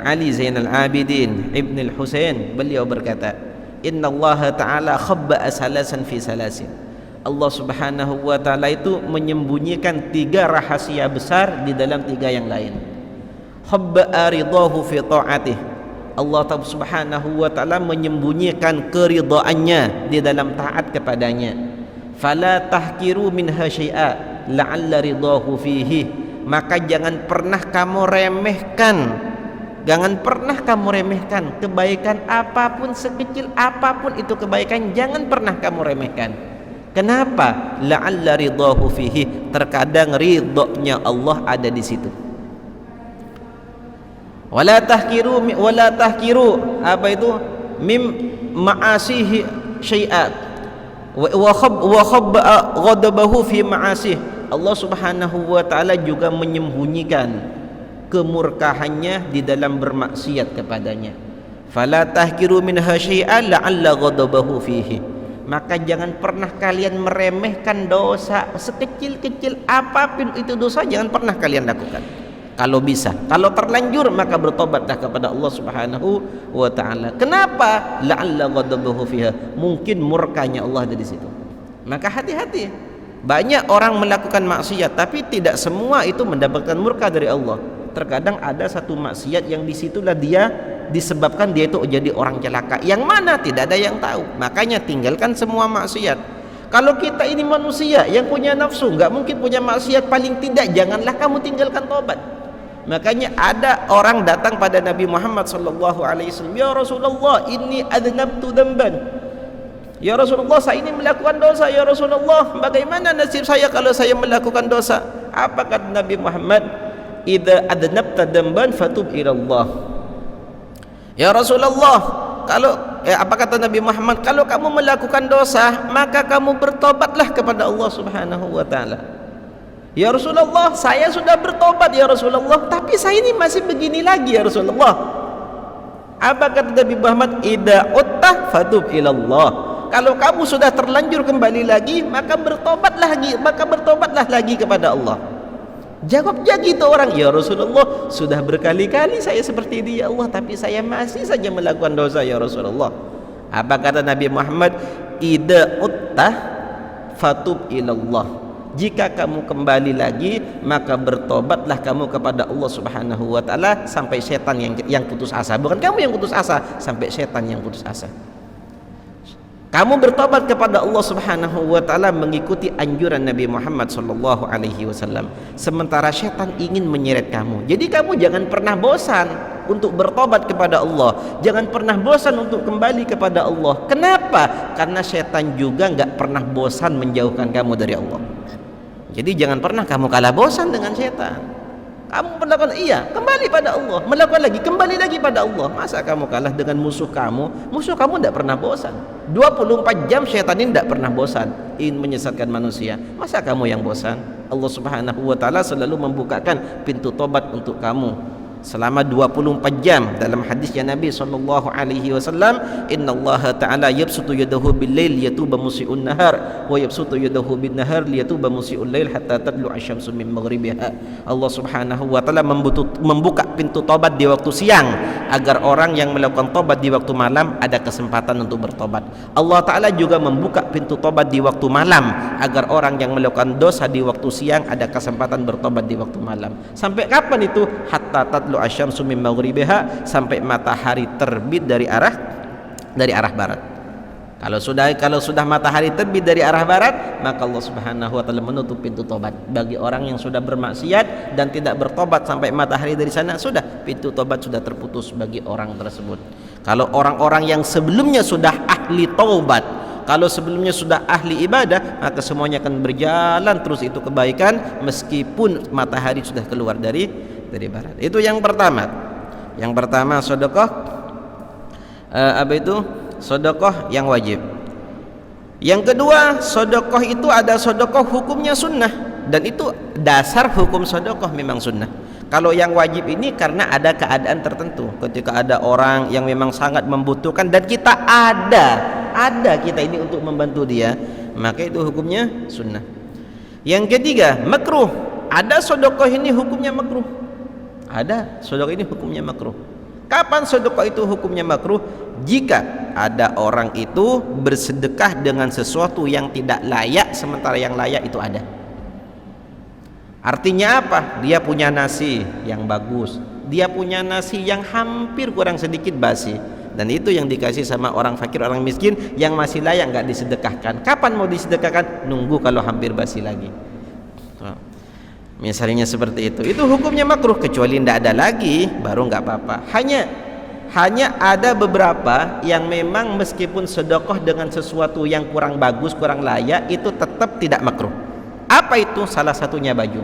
Ali Zainal Abidin Ibn Al-Husain, beliau berkata, "Inna Allah Ta'ala khabba'a salasan fi salasin." Allah Subhanahu wa taala itu menyembunyikan 3 rahasia besar di dalam 3 yang lain. Khabba'a ridahu fi ta'atih. Allah Subhanahu wa taala menyembunyikan keridhaannya di dalam taat kepadanya. Fala tahkiru minha syai'a la'alla ridahu fihi. Maka jangan pernah kamu remehkan, kebaikan apapun, sekecil apapun itu kebaikan, jangan pernah kamu remehkan. Kenapa? La'alla ridahu fihi, terkadang ridhonya Allah ada di situ. Wala tahkiru apa itu? Mim ma'asihi syai'at wa khabba ghadabahu fi ma'asih. Allah Subhanahu wa taala juga menyembunyikan kemurkahannya di dalam bermaksiat kepadanya. Fala tahkiru minha syai'an la'alla ghadabahu fihi. Maka jangan pernah kalian meremehkan dosa, sekecil-kecil apapun itu dosa, jangan pernah kalian lakukan. Kalau bisa, kalau terlanjur maka bertobatlah kepada Allah Subhanahu wa taala. Kenapa? La'alla ghadabahu fiha. Mungkin murkanya Allah ada di situ. Maka hati-hati. Banyak orang melakukan maksiat tapi tidak semua itu mendapatkan murka dari Allah. Terkadang ada satu maksiat yang disitulah dia disebabkan dia itu jadi orang celaka. Yang mana tidak ada yang tahu. Makanya tinggalkan semua maksiat. Kalau kita ini manusia yang punya nafsu, nggak mungkin punya maksiat. Paling tidak janganlah kamu tinggalkan tobat. Makanya ada orang datang pada Nabi Muhammad sallallahu alaihi wasallam, "Ya Rasulullah, inni adnabtu dzamban." Ya Rasulullah, saya ini melakukan dosa. Ya Rasulullah, bagaimana nasib saya kalau saya melakukan dosa? Apa kata Nabi Muhammad? Idza adnabta dzamban fatub ila Allah. Ya Rasulullah, apa kata Nabi Muhammad? Kalau kamu melakukan dosa, maka kamu bertobatlah kepada Allah Subhanahu wa taala. Ya Rasulullah, saya sudah bertobat ya Rasulullah, tapi saya ini masih begini lagi ya Rasulullah. Apa kata Nabi Muhammad? Idza utta fatub ila Allah. Kalau kamu sudah terlanjur kembali lagi, maka bertobatlah lagi kepada Allah. Jawabnya gitu orang, ya Rasulullah, sudah berkali-kali saya seperti ini ya Allah, tapi saya masih saja melakukan dosa ya Rasulullah. Apa kata Nabi Muhammad? Idza utta fatub ilallah. Jika kamu kembali lagi, maka bertobatlah kamu kepada Allah Subhanahu wa taala sampai setan yang putus asa. Bukan kamu yang putus asa, sampai setan yang putus asa. Kamu bertobat kepada Allah Subhanahu wa taala mengikuti anjuran Nabi Muhammad sallallahu alaihi wasallam. Sementara setan ingin menyeret kamu. Jadi kamu jangan pernah bosan untuk bertobat kepada Allah. Jangan pernah bosan untuk kembali kepada Allah. Kenapa? Karena setan juga enggak pernah bosan menjauhkan kamu dari Allah. Jadi jangan pernah kamu kalah bosan dengan setan. Kamu melakukan kembali pada Allah, melakukan lagi, kembali lagi pada Allah. Masa kamu kalah dengan musuh kamu? Musuh kamu tidak pernah bosan. 24 jam setan ini tidak pernah bosan ingin menyesatkan manusia. Masa kamu yang bosan? Allah Subhanahu wa taala selalu membukakan pintu tobat untuk kamu selama 24 jam. Dalam hadisnya Nabi sallallahu alaihi wasallam, innallaha ta'ala yabsutu yadahu bil-lail yatuba musii'un nahar wa yabsutu yadahu bin-nahar liyatuba musii'ul lail hatta tadlu asy-syamsu min maghribiha. Allah Subhanahu wa taala membuka pintu tobat di waktu siang agar orang yang melakukan tobat di waktu malam ada kesempatan untuk bertobat. Allah taala juga membuka pintu tobat di waktu malam agar orang yang melakukan dosa di waktu siang ada kesempatan bertobat di waktu malam. Sampai kapan itu? Hatta tadlu asy-syamsu min maghribiha, sampai matahari terbit dari arah barat. Kalau sudah matahari terbit dari arah barat, maka Allah Subhanahu wa taala menutup pintu tobat bagi orang yang sudah bermaksiat dan tidak bertobat sampai matahari dari sana. Sudah, pintu tobat sudah terputus bagi orang tersebut. Kalau orang-orang yang sebelumnya sudah ahli taubat, kalau sebelumnya sudah ahli ibadah, maka semuanya akan berjalan terus itu kebaikan meskipun matahari sudah keluar dari barat. Itu yang pertama. Yang pertama sedekah sedekah yang wajib. Yang kedua, sedekah itu ada sedekah hukumnya sunnah, dan itu dasar hukum sedekah memang sunnah. Kalau yang wajib ini karena ada keadaan tertentu, ketika ada orang yang memang sangat membutuhkan dan kita ada kita ini untuk membantu dia, maka itu hukumnya sunnah. Yang ketiga, makruh. Ada sedekah ini hukumnya makruh. Ada sedekah ini hukumnya makruh. Kapan sedekah itu hukumnya makruh? Jika ada orang itu bersedekah dengan sesuatu yang tidak layak sementara yang layak itu ada. Artinya apa? Dia punya nasi yang bagus, dia punya nasi yang hampir kurang sedikit basi, dan itu yang dikasih sama orang fakir, orang miskin yang masih layak, nggak disedekahkan. Kapan mau disedekahkan? Nunggu kalau hampir basi lagi. Misalnya seperti itu hukumnya makruh, kecuali tidak ada lagi baru nggak apa-apa. Hanya ada beberapa yang memang meskipun sedekah dengan sesuatu yang kurang bagus, kurang layak, itu tetap tidak makruh. Apa itu? Salah satunya baju.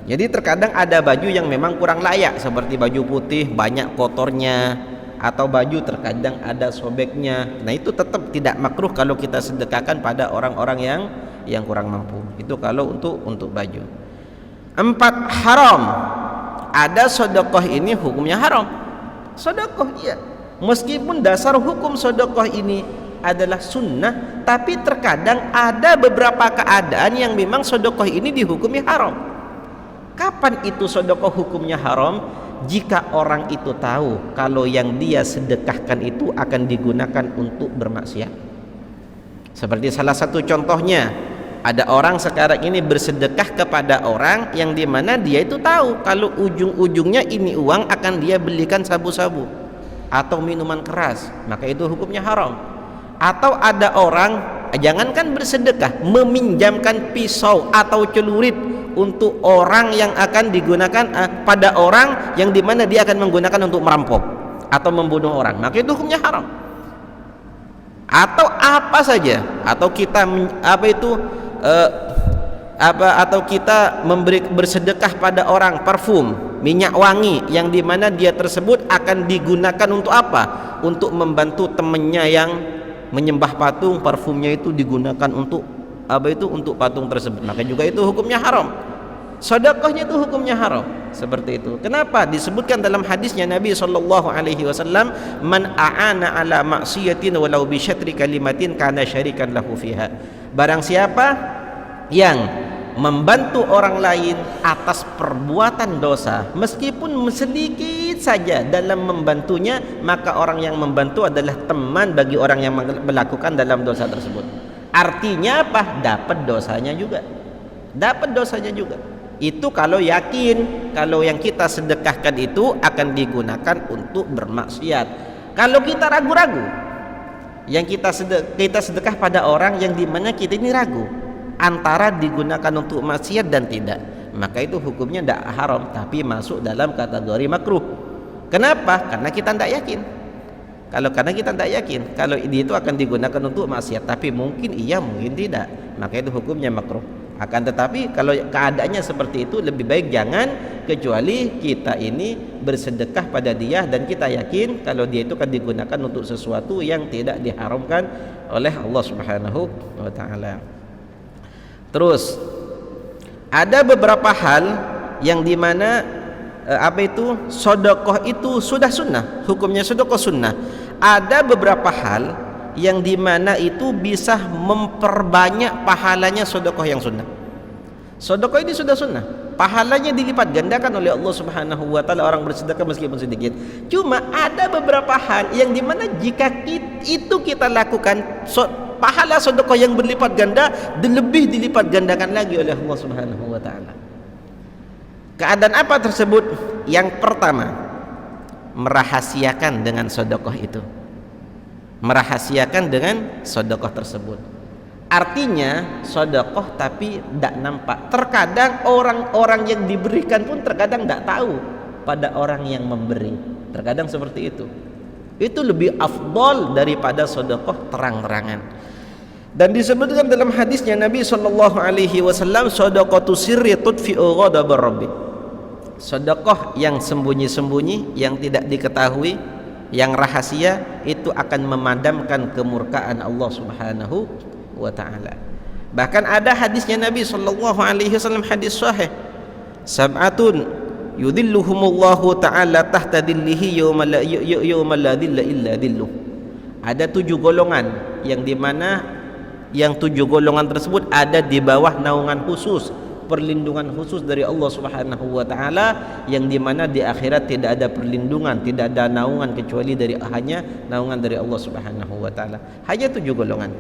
Jadi terkadang ada baju yang memang kurang layak, seperti baju putih banyak kotornya, atau baju terkadang ada sobeknya. Nah itu tetap tidak makruh kalau kita sedekahkan pada orang-orang yang kurang mampu. Itu kalau untuk baju. 4, haram. Ada sedekah ini hukumnya haram. Sedekah meskipun dasar hukum sedekah ini adalah sunnah, tapi terkadang ada beberapa keadaan yang memang sedekah ini dihukumi haram. Kapan itu sedekah hukumnya haram? Jika orang itu tahu kalau yang dia sedekahkan itu akan digunakan untuk bermaksiat. Seperti salah satu contohnya, Ada orang sekarang ini bersedekah kepada orang yang dimana dia itu tahu kalau ujung-ujungnya ini uang akan dia belikan sabu-sabu atau minuman keras, maka itu hukumnya haram. Atau ada orang, jangankan bersedekah, meminjamkan pisau atau celurit untuk orang yang akan digunakan pada orang yang dimana dia akan menggunakan untuk merampok atau membunuh orang, maka itu hukumnya haram. Atau apa saja, atau kita atau kita bersedekah pada orang parfum, minyak wangi yang dimana dia tersebut akan digunakan untuk apa? Untuk membantu temannya yang menyembah patung, parfumnya itu digunakan untuk untuk patung tersebut, maka juga itu hukumnya haram. Sedekahnya itu hukumnya haram. Seperti itu. Kenapa? Disebutkan dalam hadisnya Nabi SAW, man a'ana ala maksiatin walau bi syatri kalimatin kana syarikan lahu fiha. Barang siapa yang membantu orang lain atas perbuatan dosa meskipun sedikit saja dalam membantunya, maka orang yang membantu adalah teman bagi orang yang melakukan dalam dosa tersebut. Artinya apa? Dapat dosanya juga. Dapat dosanya juga. Itu kalau yakin kalau yang kita sedekahkan itu akan digunakan untuk bermaksiat. Kalau kita ragu-ragu, yang kita sedekah pada orang yang dimana kita ini ragu antara digunakan untuk maksiat dan tidak, maka itu hukumnya tidak haram tapi masuk dalam kategori makruh. Kenapa? Karena kita tidak yakin. Karena kita tidak yakin kalau itu akan digunakan untuk maksiat, tapi mungkin iya mungkin tidak, maka itu hukumnya makruh. Akan tetapi kalau keadaannya seperti itu, lebih baik jangan, kecuali kita ini bersedekah pada dia dan kita yakin kalau dia itu akan digunakan untuk sesuatu yang tidak diharamkan oleh Allah Subhanahu wa taala. Terus ada beberapa hal yang dimana sedekah itu sudah sunnah, hukumnya sedekah sunnah. Ada beberapa hal yang dimana itu bisa memperbanyak pahalanya sedekah yang sunnah. Sedekah ini sudah sunnah, pahalanya dilipat gandakan oleh Allah Subhanahu wa taala orang bersedekah meskipun sedikit. Cuma ada beberapa hal yang dimana jika kita lakukan, pahala sedekah yang berlipat ganda lebih dilipat gandakan lagi oleh Allah Subhanahu wa taala. Keadaan apa tersebut? Yang pertama, merahasiakan dengan sedekah itu. Merahasiakan dengan sedekah tersebut. Artinya sedekah tapi tidak nampak. Terkadang orang-orang yang diberikan pun terkadang tidak tahu pada orang yang memberi. Terkadang seperti itu. Itu lebih afdal daripada sedekah terang-terangan. Dan disebutkan dalam hadisnya Nabi SAW, sedekatu sirri tudfi'u ghadab rabbi. Sedekah yang sembunyi-sembunyi, yang tidak diketahui, yang rahasia, itu akan memadamkan kemurkaan Allah Subhanahu wa taala. Bahkan ada hadisnya Nabi SAW, hadis sahih, sab'atun yudhilluhumullahu ta'ala tahta dhillihi yawma la dhilla illa dhilluh. Ada 7 golongan yang dimana yang 7 golongan tersebut ada di bawah naungan khusus, perlindungan khusus dari Allah Subhanahu wa taala, yang dimana di akhirat tidak ada perlindungan, tidak ada naungan kecuali hanya naungan dari Allah Subhanahu wa taala. Hanya 7 golongan.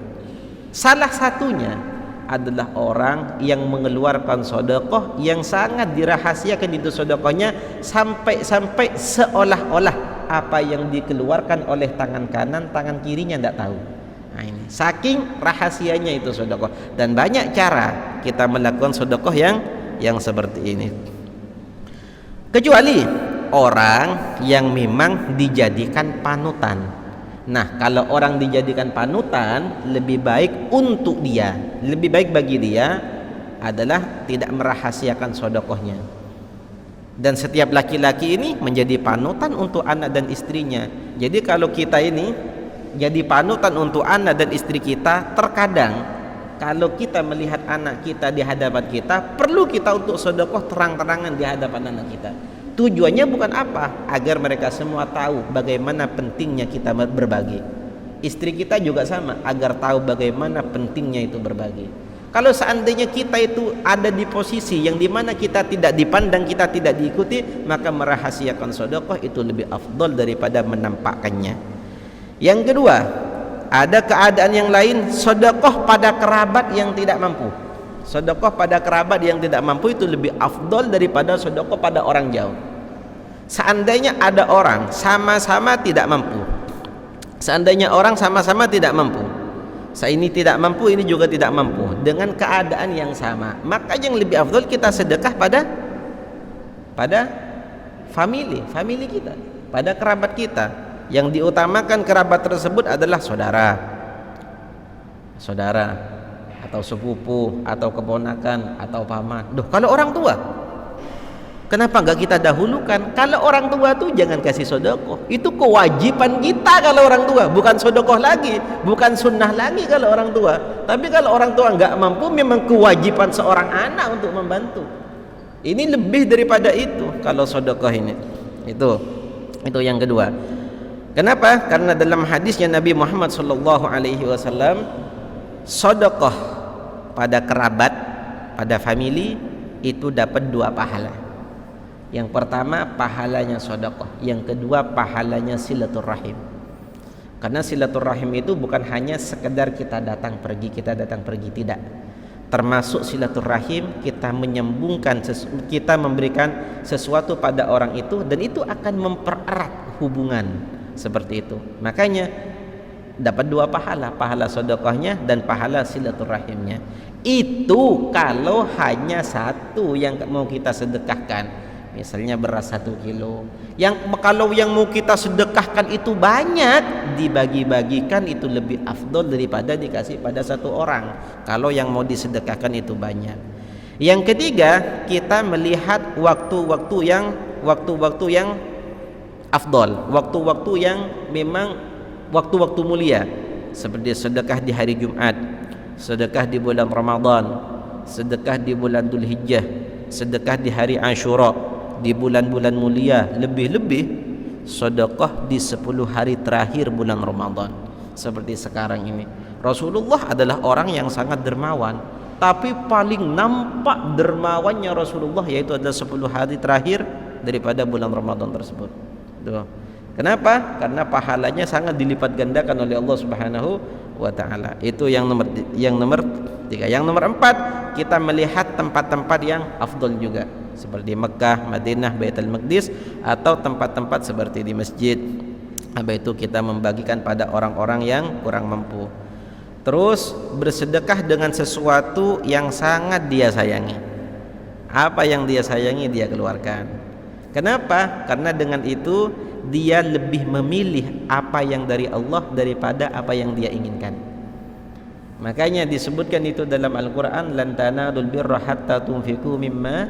Salah satunya adalah orang yang mengeluarkan sedekah yang sangat dirahasiakan itu sedekahnya, sampai seolah-olah apa yang dikeluarkan oleh tangan kanan, tangan kirinya tidak tahu. Nah, ini saking rahasianya itu sedekah. Dan banyak cara kita melakukan sedekah yang seperti ini, kecuali orang yang memang dijadikan panutan. Nah, kalau orang dijadikan panutan, lebih baik untuk dia, lebih baik bagi dia adalah tidak merahasiakan sedekahnya. Dan setiap laki-laki ini menjadi panutan untuk anak dan istrinya. Jadi kalau kita ini jadi panutan untuk anak dan istri kita, terkadang kalau kita melihat anak kita di hadapan kita, perlu kita untuk sedekah terang-terangan di hadapan anak kita. Tujuannya bukan apa? Agar mereka semua tahu bagaimana pentingnya kita berbagi. Istri kita juga sama, agar tahu bagaimana pentingnya itu berbagi. Kalau seandainya kita itu ada di posisi yang dimana kita tidak dipandang, kita tidak diikuti, maka merahasiakan sedekah itu lebih afdal daripada menampakkannya. Yang kedua, ada keadaan yang lain, sedekah pada kerabat yang tidak mampu. Sedekah pada kerabat yang tidak mampu itu lebih afdol daripada sedekah pada orang jauh. Seandainya ada orang sama-sama tidak mampu, seandainya orang sama-sama tidak mampu, saya ini tidak mampu, ini juga tidak mampu, dengan keadaan yang sama, maka yang lebih afdol kita sedekah pada family kita, pada kerabat kita. Yang diutamakan kerabat tersebut adalah saudara atau sepupu atau keponakan atau paman. Kalau orang tua, kenapa enggak kita dahulukan? Kalau orang tua tuh jangan kasih sedekah, itu kewajiban kita. Kalau orang tua bukan sedekah lagi, bukan sunnah lagi kalau orang tua. Tapi kalau orang tua enggak mampu, memang kewajiban seorang anak untuk membantu. Ini lebih daripada itu kalau sedekah ini. Itu yang kedua. Kenapa? Karena dalam hadisnya Nabi Muhammad SAW, sedekah pada kerabat, pada family itu dapat 2 pahala. Yang pertama pahalanya sedekah, yang kedua pahalanya silaturahim. Karena silaturahim itu bukan hanya sekedar kita datang pergi, tidak. Termasuk silaturahim kita menyambungkan, kita memberikan sesuatu pada orang itu, dan itu akan mempererat hubungan seperti itu. Makanya dapat 2 pahala, pahala sedekahnya dan pahala silaturahimnya. Itu kalau hanya satu yang mau kita sedekahkan, misalnya beras 1 kilo. Kalau yang mau kita sedekahkan itu banyak, dibagi-bagikan itu lebih afdol daripada dikasih pada 1 orang. Kalau yang mau disedekahkan itu banyak. Yang ketiga, kita melihat waktu-waktu yang afdol, waktu-waktu yang memang waktu-waktu mulia, seperti sedekah di hari Jumat, sedekah di bulan Ramadan, sedekah di bulan Dzulhijjah, sedekah di hari Asyura, di bulan-bulan mulia, lebih-lebih sedekah di 10 hari terakhir bulan Ramadan seperti sekarang ini. Rasulullah adalah orang yang sangat dermawan, tapi paling nampak dermawannya Rasulullah yaitu adalah 10 hari terakhir daripada bulan Ramadan tersebut. Kenapa? Karena pahalanya sangat dilipat gandakan oleh Allah Subhanahu wa taala. Itu yang nomor 3. Yang nomor 4, kita melihat tempat-tempat yang afdol juga, seperti Mekah, Madinah, Baitul Maqdis, atau tempat-tempat seperti di masjid. Itu kita membagikan pada orang-orang yang kurang mampu. Terus bersedekah dengan sesuatu yang sangat dia sayangi. Apa yang dia sayangi dia keluarkan. Kenapa? Karena dengan itu dia lebih memilih apa yang dari Allah daripada apa yang dia inginkan. Makanya disebutkan itu dalam Al-Quran, lan tanalul birra hatta tunfiqu mimma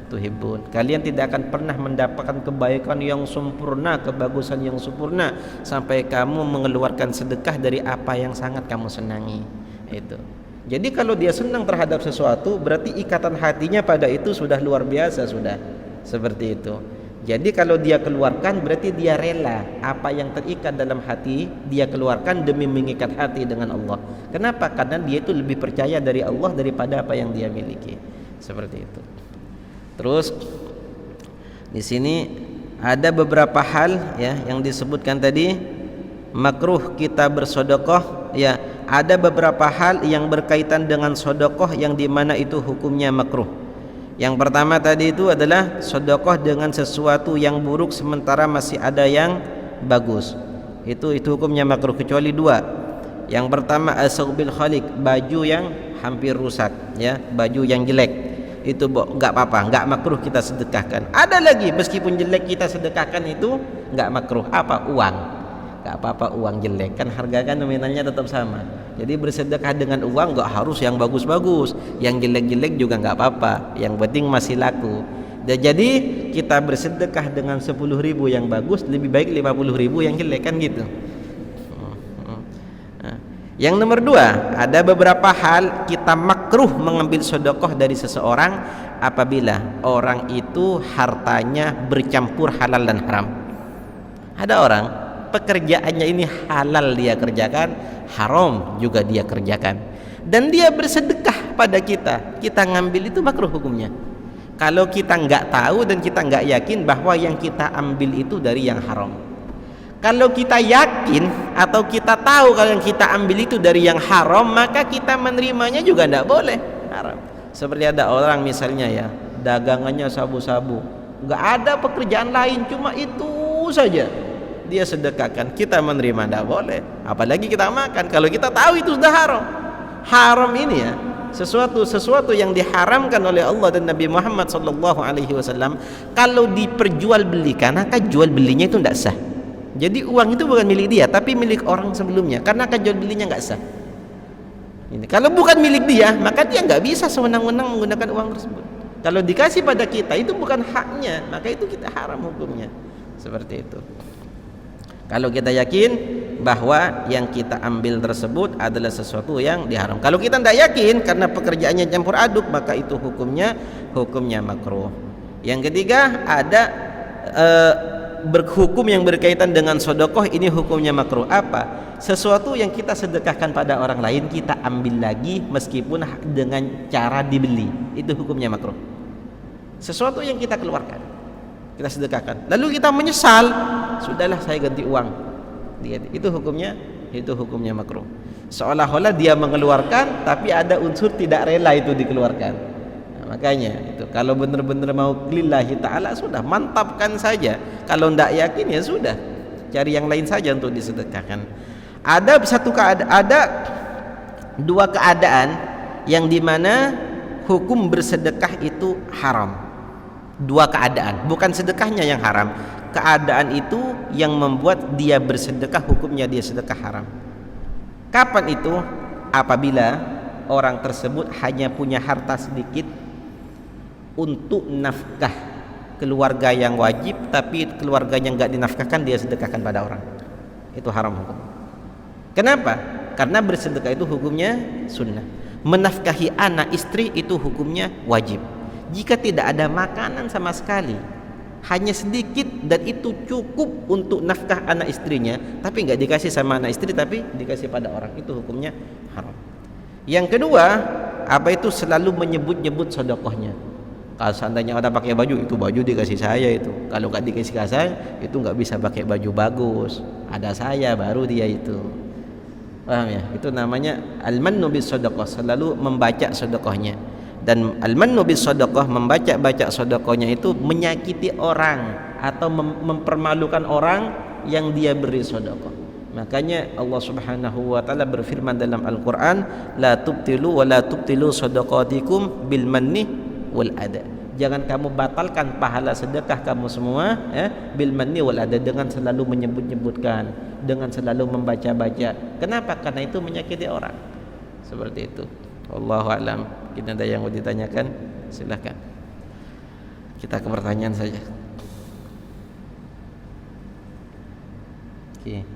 tuhibbun. Kalian tidak akan pernah mendapatkan kebaikan yang sempurna, kebagusan yang sempurna, sampai kamu mengeluarkan sedekah dari apa yang sangat kamu senangi. Itu. Jadi kalau dia senang terhadap sesuatu, berarti ikatan hatinya pada itu sudah luar biasa, sudah seperti itu. Jadi kalau dia keluarkan, berarti dia rela apa yang terikat dalam hati dia keluarkan demi mengikat hati dengan Allah. Kenapa? Karena dia itu lebih percaya dari Allah daripada apa yang dia miliki. Seperti itu. Terus di sini ada beberapa hal ya yang disebutkan tadi, makruh kita bersedekah ya. Ada beberapa hal yang berkaitan dengan sedekah yang dimana itu hukumnya makruh. Yang pertama tadi itu adalah sedekah dengan sesuatu yang buruk sementara masih ada yang bagus. Itu hukumnya makruh, kecuali 2. Yang pertama as-saubil khaliq, baju yang hampir rusak ya, baju yang jelek. Itu enggak apa-apa, enggak makruh kita sedekahkan. Ada lagi meskipun jelek kita sedekahkan itu enggak makruh. Apa? Uang. Enggak apa-apa uang jelek, kan harga kan nominalnya tetap sama. Jadi bersedekah dengan uang enggak harus yang bagus-bagus, yang jelek-jelek juga enggak apa-apa, yang penting masih laku. Dan jadi kita bersedekah dengan 10.000 yang bagus lebih baik 50.000 yang jelek, kan gitu. Yang nomor 2, ada beberapa hal kita makruh mengambil sedekah dari seseorang apabila orang itu hartanya bercampur halal dan haram. Ada orang pekerjaannya ini halal dia kerjakan, haram juga dia kerjakan, dan dia bersedekah pada kita, kita ngambil itu makruh hukumnya. Kalau kita nggak tahu dan kita nggak yakin bahwa yang kita ambil itu dari yang haram. Kalau kita yakin atau kita tahu kalau yang kita ambil itu dari yang haram, maka kita menerimanya juga tidak boleh, haram. Seperti ada orang misalnya ya, dagangannya sabu-sabu, nggak ada pekerjaan lain, cuma itu saja dia sedekahkan, kita menerima, tidak boleh. Apalagi kita makan, kalau kita tahu itu sudah haram. Haram ini ya, sesuatu yang diharamkan oleh Allah dan Nabi Muhammad SAW, kalau diperjualbelikan, maka jual belinya itu tidak sah. Jadi uang itu bukan milik dia, tapi milik orang sebelumnya, karena kan jual belinya nggak sah. Ini kalau bukan milik dia, maka dia nggak bisa sewenang-wenang menggunakan uang tersebut. Kalau dikasih pada kita, itu bukan haknya, maka itu kita haram hukumnya. Seperti itu. Kalau kita yakin bahwa yang kita ambil tersebut adalah sesuatu yang diharam. Kalau kita tidak yakin karena pekerjaannya campur aduk, maka itu hukumnya makruh. Yang ketiga, ada berhukum yang berkaitan dengan sedekah, ini hukumnya makruh. Apa? Sesuatu yang kita sedekahkan pada orang lain, kita ambil lagi meskipun dengan cara dibeli, itu hukumnya makruh. Sesuatu yang kita keluarkan, kita sedekahkan, lalu kita menyesal, sudahlah saya ganti uang, itu hukumnya makruh. Seolah-olah dia mengeluarkan, tapi ada unsur tidak rela itu dikeluarkan. Nah, makanya itu kalau benar-benar mau lillahi ta'ala, sudah mantapkan saja. Kalau tidak yakin ya sudah, cari yang lain saja untuk disedekahkan. Ada dua keadaan yang dimana hukum bersedekah itu haram. Dua keadaan, bukan sedekahnya yang haram, keadaan itu yang membuat dia bersedekah, hukumnya dia sedekah haram. Kapan itu? Apabila orang tersebut hanya punya harta sedikit untuk nafkah keluarga yang wajib, tapi keluarganya nggak dinafkahkan, dia sedekahkan pada orang, itu haram hukum. Kenapa? Karena bersedekah itu hukumnya sunnah. Menafkahi anak istri itu hukumnya wajib. Jika tidak ada makanan sama sekali, hanya sedikit, dan itu cukup untuk nafkah anak istrinya, tapi nggak dikasih sama anak istri, tapi dikasih pada orang, itu hukumnya haram. Yang kedua, apa itu? Selalu menyebut-nyebut sedekahnya. Kalau seandainya orang pakai baju, itu baju dikasih saya itu. Kalau nggak dikasih saya, itu nggak bisa pakai baju bagus. Ada saya baru dia itu. Paham ya? Itu namanya al-mannu bis sadaqah, selalu membaca sedekahnya. Dan al-mannu bis sadaqah, membaca sedekahnya itu menyakiti orang atau mempermalukan orang yang dia beri sedekah. Makanya Allah Subhanahu wa taala berfirman dalam Al-Qur'an, la tubtilu wa la tubtilu shadaqatikum bil manni wal adha. Jangan kamu batalkan pahala sedekah kamu semua bil manni wal adha, dengan selalu menyebut-nyebutkan, dengan selalu membaca-baca. Kenapa? Karena itu menyakiti orang. Seperti itu. Wallahu a'lam. Kita ada yang mau ditanyakan? Silakan. Kita ke pertanyaan saja. Oke.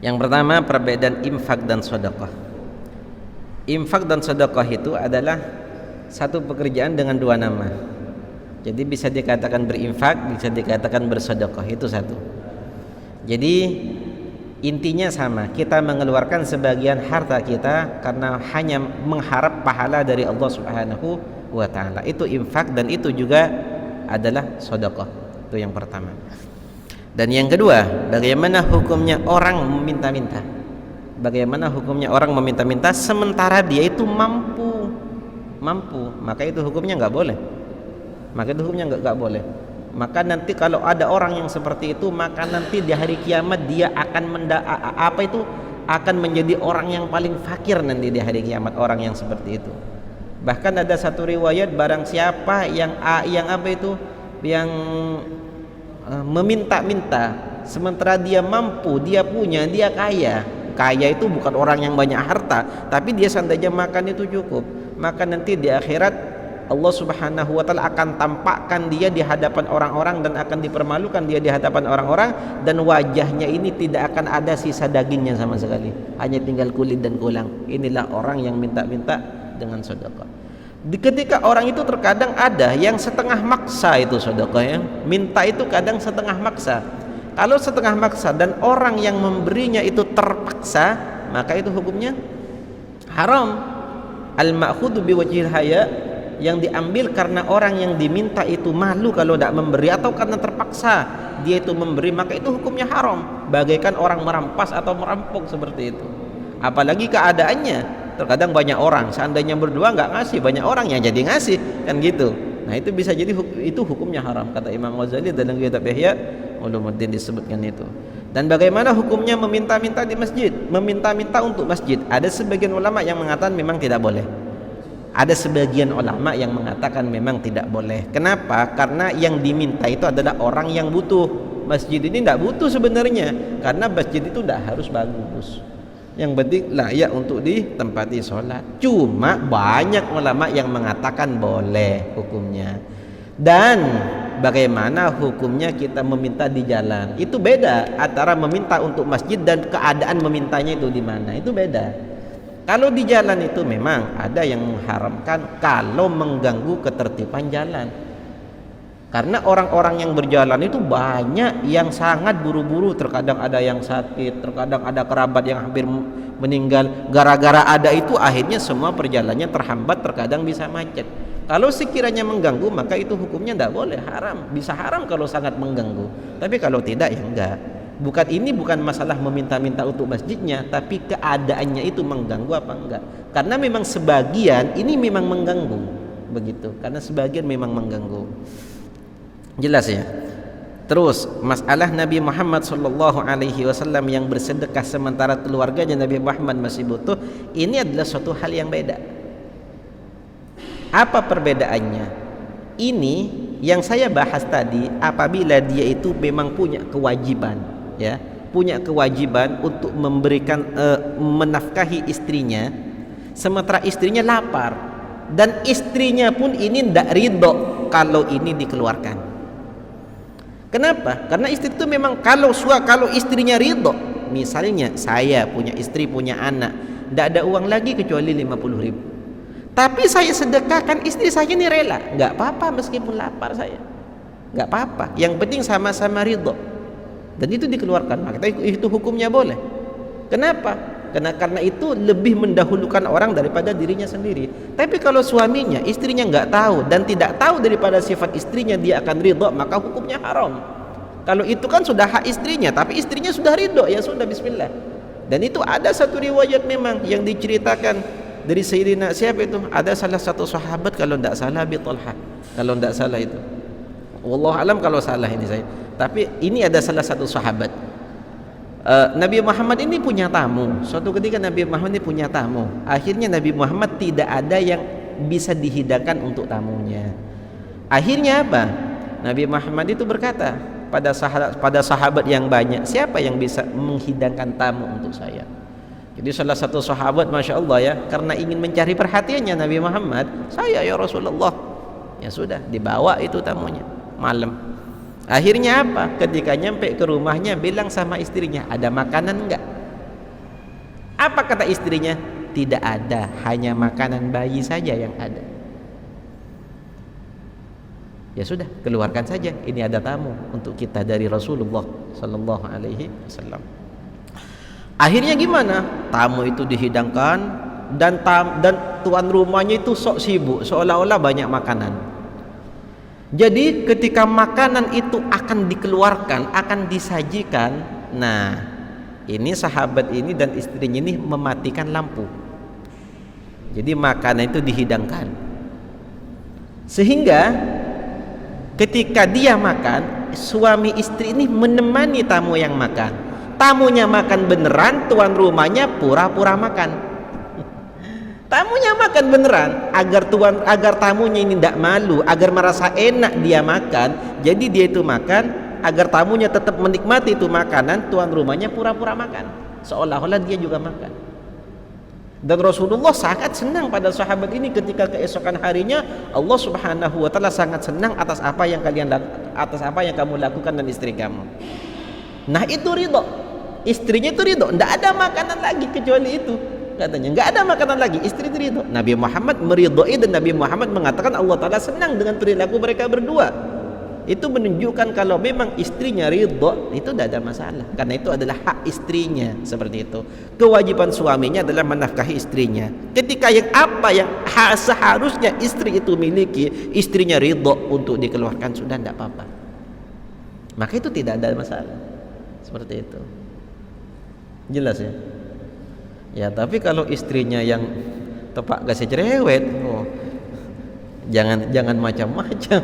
Yang pertama, perbedaan infak dan sedekah. Infak dan sedekah itu adalah satu pekerjaan dengan dua nama. Jadi bisa dikatakan berinfak, bisa dikatakan bersedekah, itu satu. Jadi intinya sama, kita mengeluarkan sebagian harta kita karena hanya mengharap pahala dari Allah Subhanahu wa taala. Itu infak dan itu juga adalah sedekah. Itu yang pertama. Dan yang kedua, bagaimana hukumnya orang meminta-minta? Bagaimana hukumnya orang meminta-minta sementara dia itu mampu, maka itu hukumnya nggak boleh. Maka itu hukumnya nggak boleh. Maka nanti kalau ada orang yang seperti itu, maka nanti di hari kiamat dia akan akan menjadi orang yang paling fakir nanti di hari kiamat, orang yang seperti itu. Bahkan ada satu riwayat, barang siapa yang meminta-minta sementara dia mampu, dia punya, dia kaya. Kaya itu bukan orang yang banyak harta, tapi dia seandainya makan itu cukup, maka nanti di akhirat Allah Subhanahu wa taala akan tampakkan dia di hadapan orang-orang dan akan dipermalukan dia di hadapan orang-orang, dan wajahnya ini tidak akan ada sisa dagingnya sama sekali, hanya tinggal kulit dan tulang. Inilah orang yang minta-minta dengan sedekah. Ketika orang itu terkadang ada yang setengah maksa itu sedekah ya. Minta itu kadang setengah maksa. Kalau setengah maksa dan orang yang memberinya itu terpaksa, maka itu hukumnya haram. Al-ma'khudhu biwajhil haya, yang diambil karena orang yang diminta itu malu kalau tidak memberi, atau karena terpaksa dia itu memberi, maka itu hukumnya haram, bagaikan orang merampas atau merampok seperti itu. Apalagi keadaannya terkadang banyak orang, seandainya berdua nggak ngasih, banyak orang yang jadi ngasih, kan gitu. Nah itu bisa jadi itu hukumnya haram, kata Imam Ghazali dalam kitab Ihya Ulumuddin disebutkan itu. Dan bagaimana hukumnya meminta-minta di masjid, meminta-minta untuk masjid? Ada sebagian ulama yang mengatakan memang tidak boleh. Ada sebagian ulama yang mengatakan memang tidak boleh. Kenapa? Karena yang diminta itu adalah orang yang butuh. Masjid ini tidak butuh sebenarnya, karena masjid itu tidak harus bagus. Yang penting layak untuk ditempati sholat. Cuma banyak ulama yang mengatakan boleh hukumnya. Dan bagaimana hukumnya kita meminta di jalan? Itu beda antara meminta untuk masjid dan keadaan memintanya itu di mana. Itu beda. Kalau di jalan itu memang ada yang mengharamkan kalau mengganggu ketertiban jalan. Karena orang-orang yang berjalan itu banyak yang sangat buru-buru, terkadang ada yang sakit, terkadang ada kerabat yang hampir meninggal. Gara-gara ada itu akhirnya semua perjalanannya terhambat, terkadang bisa macet. Kalau sekiranya mengganggu, maka itu hukumnya tidak boleh, haram. Bisa haram kalau sangat mengganggu. Tapi kalau tidak ya enggak. Bukan masalah meminta-minta untuk masjidnya, tapi keadaannya itu mengganggu apa enggak. Karena memang sebagian ini memang mengganggu, begitu. Karena sebagian memang mengganggu. Jelas ya. Terus masalah Nabi Muhammad SAW yang bersedekah sementara keluarganya Nabi Muhammad masih butuh, ini adalah suatu hal yang beda. Apa perbedaannya? Ini yang saya bahas tadi, apabila dia itu memang punya kewajiban, ya, punya kewajiban untuk memberikan menafkahi istrinya, sementara istrinya lapar dan istrinya pun ini tidak ridho kalau ini dikeluarkan. Kenapa? Karena istri itu memang kalau istrinya ridho, misalnya saya punya istri, punya anak, tidak ada uang lagi kecuali 50.000, tapi saya sedekahkan, istri saya ini rela, nggak apa-apa meskipun lapar saya, nggak apa-apa, yang penting sama-sama ridho, dan itu dikeluarkan, maka itu hukumnya boleh. Kenapa? Karena itu lebih mendahulukan orang daripada dirinya sendiri. Tapi kalau suaminya, istrinya nggak tahu dan tidak tahu daripada sifat istrinya dia akan ridho, maka hukumnya haram. Kalau itu kan sudah hak istrinya, tapi istrinya sudah ridho, ya sudah, bismillah. Dan itu ada satu riwayat memang yang diceritakan dari Sayyidina siapa itu? Ada salah satu sahabat, kalau tidak salah Abi Talha, kalau tidak salah itu. Wallahu alam kalau salah ini saya. Tapi ini ada salah satu sahabat. Nabi Muhammad ini punya tamu. Suatu ketika Nabi Muhammad ini punya tamu. Akhirnya Nabi Muhammad tidak ada yang bisa dihidangkan untuk tamunya. Akhirnya apa? Nabi Muhammad itu berkata pada sahabat yang banyak, siapa yang bisa menghidangkan tamu untuk saya? Jadi salah satu sahabat, Masya Allah ya, karena ingin mencari perhatiannya Nabi Muhammad, saya ya Rasulullah. Ya sudah, dibawa itu tamunya malam. Akhirnya apa? Ketika nyampe ke rumahnya, bilang sama istrinya, ada makanan enggak? Apa kata istrinya? Tidak ada, hanya makanan bayi saja yang ada. Ya sudah, keluarkan saja. Ini ada tamu untuk kita dari Rasulullah sallallahu alaihi wasallam. Akhirnya gimana? Tamu itu dihidangkan dan tuan rumahnya itu sok sibuk, seolah-olah banyak makanan. Jadi ketika makanan itu akan dikeluarkan, akan disajikan, nah ini sahabat ini dan istrinya ini mematikan lampu. Jadi makanan itu dihidangkan, sehingga ketika dia makan, suami istri ini menemani tamu yang makan. Tamunya makan beneran, tuan rumahnya pura-pura makan. Tamunya makan beneran agar tamunya ini tidak malu, agar merasa enak dia makan. Jadi dia itu makan agar tamunya tetap menikmati itu makanan. Tuan rumahnya pura-pura makan, seolah-olah dia juga makan. Dan Rasulullah sangat senang pada sahabat ini ketika keesokan harinya Allah Subhanahu wa taala sangat senang atas apa yang kamu lakukan dan istri kamu. Nah, itu ridho. Istrinya itu ridho, tidak ada makanan lagi kecuali itu. Katanya nggak ada makanan lagi, istri itu ridho. Nabi Muhammad meridhoi dan Nabi Muhammad mengatakan Allah taala senang dengan perilaku mereka berdua. Itu menunjukkan kalau memang istrinya ridho, itu tidak ada masalah, karena itu adalah hak istrinya. Seperti itu. Kewajiban suaminya adalah menafkahi istrinya. Ketika yang seharusnya istri itu miliki, istrinya ridho untuk dikeluarkan, sudah tidak apa-apa, maka itu tidak ada masalah. Seperti itu. Jelas ya? Ya, tapi kalau istrinya yang tepak kasih cerewet, jangan macam-macam.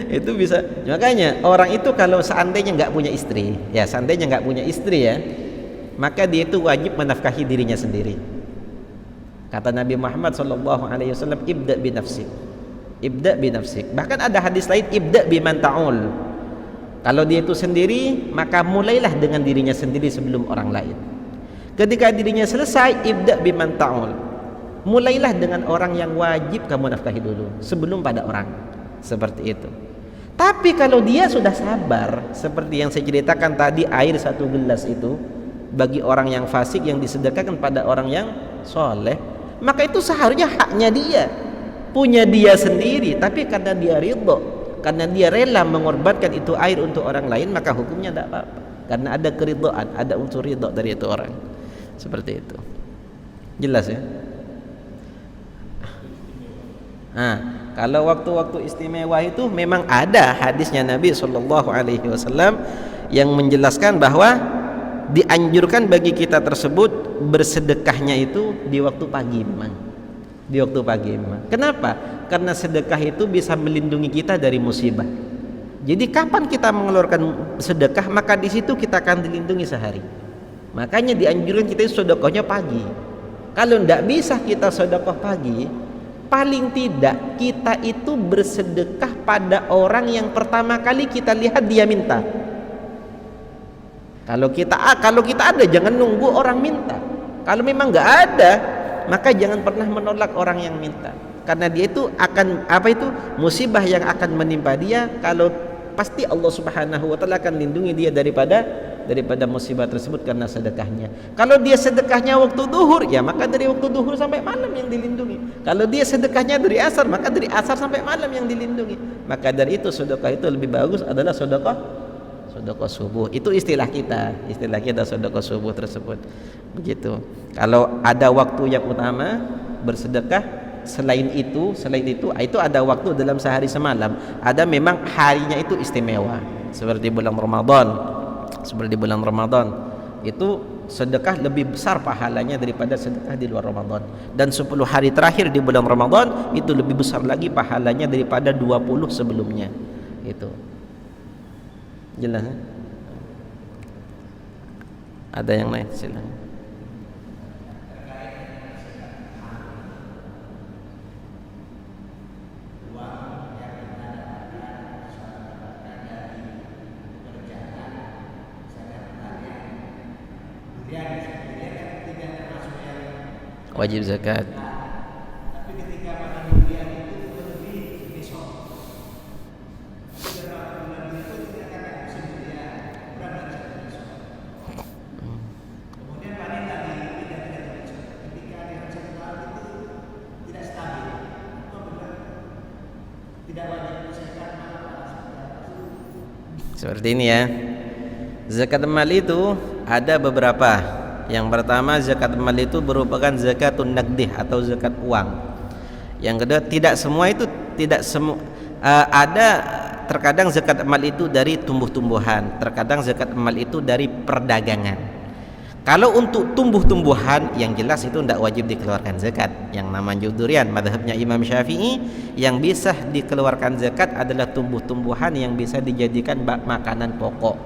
Itu bisa. Makanya orang itu kalau seandainya nggak punya istri, ya, maka dia itu wajib menafkahi dirinya sendiri. Kata Nabi Muhammad SAW, ibda bi nafsik. Bahkan ada hadis lain, ibda biman ta'ul. Kalau dia itu sendiri, maka mulailah dengan dirinya sendiri sebelum orang lain. Ketika dirinya selesai, ibda biman ta'ul, mulailah dengan orang yang wajib kamu nafkahi dulu sebelum pada orang. Seperti itu. Tapi kalau dia sudah sabar, seperti yang saya ceritakan tadi, air 1 gelas itu bagi orang yang fasik yang disedekahkan pada orang yang soleh, maka itu seharusnya haknya dia, punya dia sendiri. Tapi karena dia ridho, karena dia rela mengorbankan itu air untuk orang lain, maka hukumnya tidak apa-apa, karena ada keridhaan, ada unsur ridho dari itu orang. Seperti itu. Jelas ya? Nah, kalau waktu-waktu istimewa itu memang ada hadisnya Nabi SAW yang menjelaskan bahwa dianjurkan bagi kita tersebut bersedekahnya itu di waktu pagi memang. Di waktu pagi memang. Kenapa? Karena sedekah itu bisa melindungi kita dari musibah. Jadi kapan kita mengeluarkan sedekah, maka di situ kita akan dilindungi sehari. Makanya dianjurkan kita sedekahnya pagi. Kalau tidak bisa kita sedekah pagi, paling tidak kita itu bersedekah pada orang yang pertama kali kita lihat dia minta. Kalau kita ada, jangan nunggu orang minta. Kalau memang nggak ada, maka jangan pernah menolak orang yang minta, karena dia itu akan musibah yang akan menimpa dia. Kalau pasti Allah Subhanahu wa taala akan lindungi dia daripada musibah tersebut karena sedekahnya. Kalau dia sedekahnya waktu duhur, ya maka dari waktu duhur sampai malam yang dilindungi. Kalau dia sedekahnya dari asar, maka dari asar sampai malam yang dilindungi. Maka dari itu sedekah itu lebih bagus adalah sedekah subuh. Itu istilah kita sedekah subuh tersebut. Begitu. Kalau ada waktu yang utama bersedekah, selain itu ada waktu dalam sehari semalam. Ada memang harinya itu istimewa. Seperti bulan Ramadan itu sedekah lebih besar pahalanya daripada sedekah di luar Ramadan. Dan 10 hari terakhir di bulan Ramadan itu lebih besar lagi pahalanya daripada 20 sebelumnya. Itu jelas ya? Ada yang lain? Silakan. Wajib zakat. Tidak wajib zakat. Seperti ini ya. Zakat mal itu ada beberapa. Yang pertama, zakat mal itu merupakan zakatun naqdih atau zakat uang. Yang kedua, tidak semua itu ada. Terkadang zakat mal itu dari tumbuh-tumbuhan, terkadang zakat mal itu dari perdagangan. Kalau untuk tumbuh-tumbuhan yang jelas itu tidak wajib dikeluarkan zakat. Yang namanya durian, mazhabnya Imam Syafi'i, yang bisa dikeluarkan zakat adalah tumbuh-tumbuhan yang bisa dijadikan makanan pokok,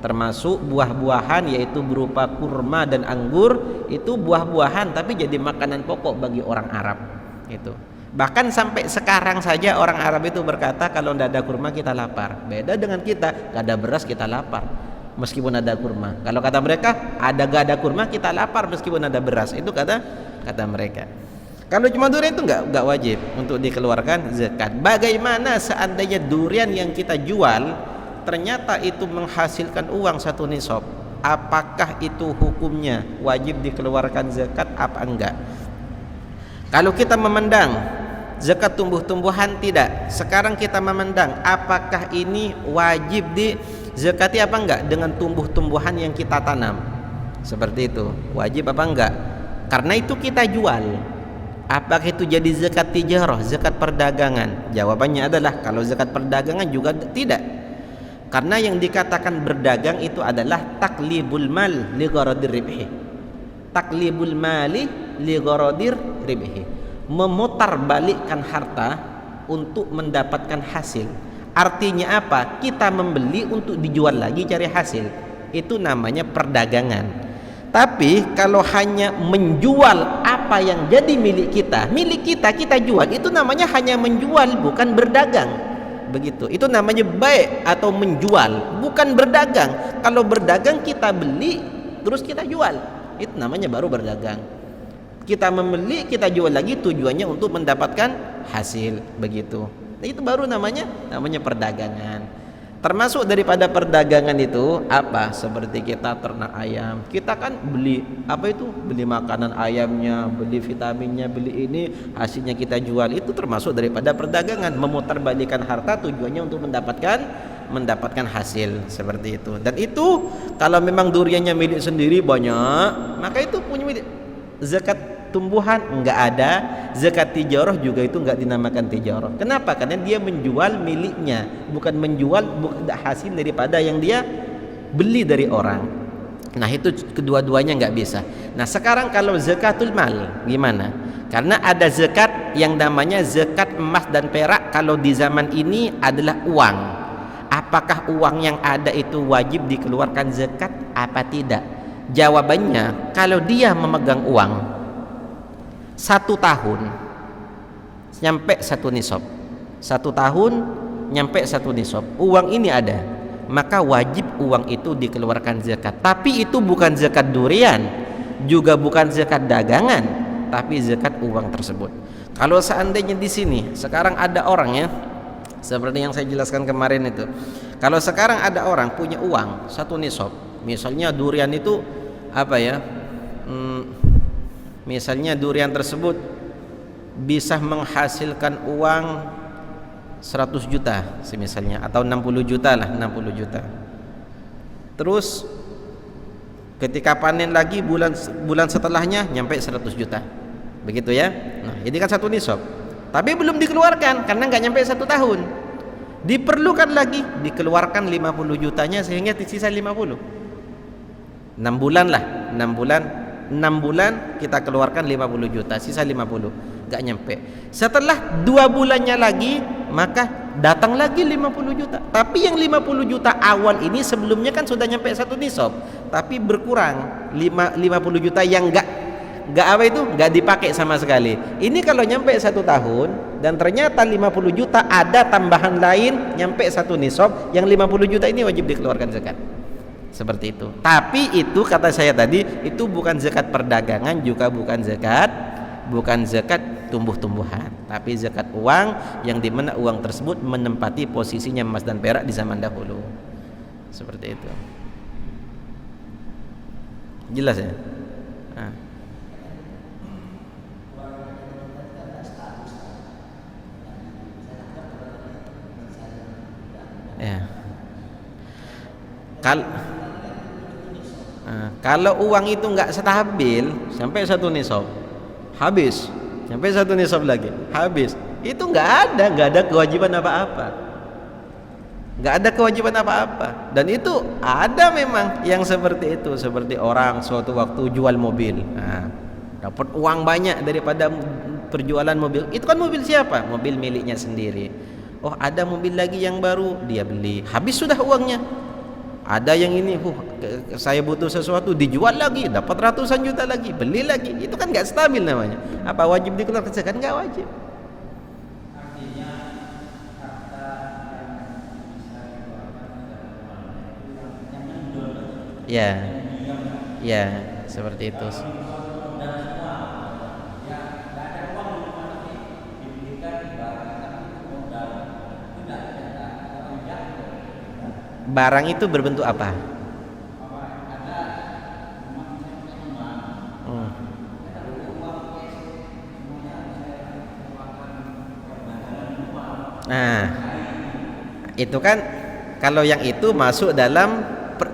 termasuk buah-buahan, yaitu berupa kurma dan anggur. Itu buah-buahan tapi jadi makanan pokok bagi orang Arab itu. Bahkan sampai sekarang saja orang Arab itu berkata, kalau tidak ada kurma kita lapar. Beda dengan kita, tidak ada beras kita lapar meskipun ada kurma. Kalau kata mereka, gak ada kurma kita lapar meskipun ada beras. Itu kata mereka. Kalau cuma durian itu enggak wajib untuk dikeluarkan zakat. Bagaimana seandainya durian yang kita jual ternyata itu menghasilkan uang 1 nisab? Apakah itu hukumnya wajib dikeluarkan zakat apa enggak? Kalau kita memandang zakat tumbuh-tumbuhan tidak. Sekarang kita memandang apakah ini wajib zakati apa enggak dengan tumbuh-tumbuhan yang kita tanam. Seperti itu, wajib apa enggak? Karena itu kita jual. Apakah itu jadi zakat tijarah, zakat perdagangan? Jawabannya adalah kalau zakat perdagangan juga tidak. Karena yang dikatakan berdagang itu adalah taklibul mal li gharadir ribhi. Taklibul mali li gharadir ribhi. Memutarbalikkan harta untuk mendapatkan hasil. Artinya apa? Kita membeli untuk dijual lagi cari hasil. Itu namanya perdagangan. Tapi kalau hanya menjual apa yang jadi milik kita jual, itu namanya hanya menjual, bukan berdagang. Begitu. Itu namanya baik atau menjual, bukan berdagang. Kalau berdagang kita beli terus kita jual, itu namanya baru berdagang. Kita membeli, kita jual lagi, tujuannya untuk mendapatkan hasil, begitu. Itu baru namanya perdagangan. Termasuk daripada perdagangan itu apa? Seperti kita ternak ayam, kita kan beli beli makanan ayamnya, beli vitaminnya, beli ini, hasilnya kita jual. Itu termasuk daripada perdagangan, memutarbalikkan harta tujuannya untuk mendapatkan hasil, seperti itu. Dan itu kalau memang duriannya milik sendiri banyak, maka itu punya milik. Zakat tumbuhan enggak ada, zakat tijarah juga itu enggak dinamakan tijarah. Kenapa? Karena dia menjual miliknya, bukan menjual hasil daripada yang dia beli dari orang. Nah, itu kedua-duanya enggak bisa. Nah, sekarang kalau zakatul mal gimana? Karena ada zakat yang namanya zakat emas dan perak. Kalau di zaman ini adalah uang. Apakah uang yang ada itu wajib dikeluarkan zakat apa tidak? Jawabannya, kalau dia memegang uang 1 tahun nyampe 1 nisab, 1 tahun nyampe 1 nisab, uang ini ada, maka wajib uang itu dikeluarkan zakat. Tapi itu bukan zakat durian, juga bukan zakat dagangan, tapi zakat uang tersebut. Kalau seandainya di sini sekarang ada orang ya, seperti yang saya jelaskan kemarin itu, kalau sekarang ada orang punya uang 1 nisab, misalnya durian itu misalnya durian tersebut bisa menghasilkan uang 100 juta misalnya, atau 60 juta lah, 60 juta. Terus ketika panen lagi bulan setelahnya nyampe 100 juta, begitu ya. Nah, ini kan 1 nisab, tapi belum dikeluarkan karena nggak nyampe 1 tahun. Diperlukan lagi dikeluarkan 50 jutanya sehingga sisa 50. 6 bulan lah, 6 bulan kita keluarkan 50 juta, sisa 50, gak nyampe. Setelah 2 bulannya lagi, maka datang lagi 50 juta. Tapi yang 50 juta awal ini sebelumnya kan sudah nyampe 1 nisab, tapi berkurang 50 juta yang gak dipakai sama sekali. Ini kalau nyampe 1 tahun dan ternyata 50 juta ada tambahan lain nyampe 1 nisab, yang 50 juta ini wajib dikeluarkan zakat. Seperti itu. Tapi itu kata saya tadi, itu bukan zakat perdagangan, juga bukan zakat tumbuh-tumbuhan, tapi zakat uang, yang dimana uang tersebut menempati posisinya emas dan perak di zaman dahulu. Seperti itu. Jelas ya? Nah. Ya. Kal kalau uang itu nggak stabil sampai satu nisab habis, sampai satu nisab lagi habis, itu nggak ada kewajiban apa-apa, nggak ada kewajiban apa-apa. Dan itu ada memang yang seperti itu, seperti orang suatu waktu jual mobil, dapat uang banyak daripada perjualan mobil. Itu kan mobil siapa? Mobil miliknya sendiri. Oh, ada mobil lagi yang baru, dia beli, habis sudah uangnya. Ada yang ini, saya butuh sesuatu, dijual lagi, dapat ratusan juta lagi, beli lagi. Itu kan nggak stabil namanya. Apa wajib dikeluarkan zakat? Nggak wajib. Ya, ya, seperti itu. Barang itu berbentuk apa? Hmm. Nah, itu kan kalau yang itu masuk dalam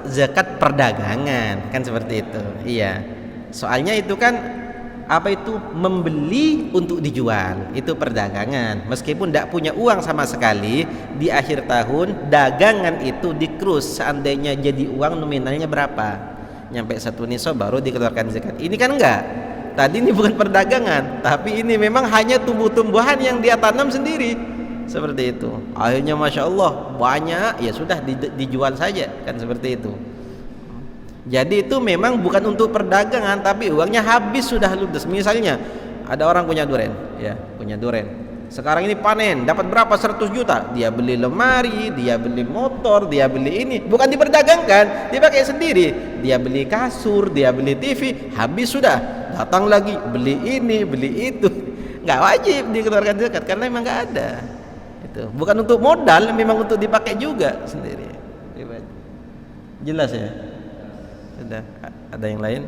zakat perdagangan, kan seperti itu. Iya. Soalnya itu kan apa itu membeli untuk dijual, itu perdagangan. Meskipun tidak punya uang sama sekali, di akhir tahun dagangan itu dikrus, seandainya jadi uang nominalnya berapa, nyampe satu nisab baru dikeluarkan zakat. Ini kan enggak, tadi ini bukan perdagangan, tapi ini memang hanya tumbuh-tumbuhan yang dia tanam sendiri, seperti itu. Akhirnya masya Allah banyak, ya sudah dijual saja, kan seperti itu. Jadi itu memang bukan untuk perdagangan, tapi uangnya habis sudah ludes. Misalnya ada orang punya duren, ya, punya duren. Sekarang ini panen, dapat berapa? 100 juta. Dia beli lemari, dia beli motor, dia beli ini. Bukan diperdagangkan, dipakai sendiri. Dia beli kasur, dia beli TV, habis sudah. Datang lagi beli ini, beli itu. Nggak wajib dikeluarkan zakat karena memang nggak ada. Itu bukan untuk modal, memang untuk dipakai juga sendiri. Jelas ya? Sudah, ada yang lain?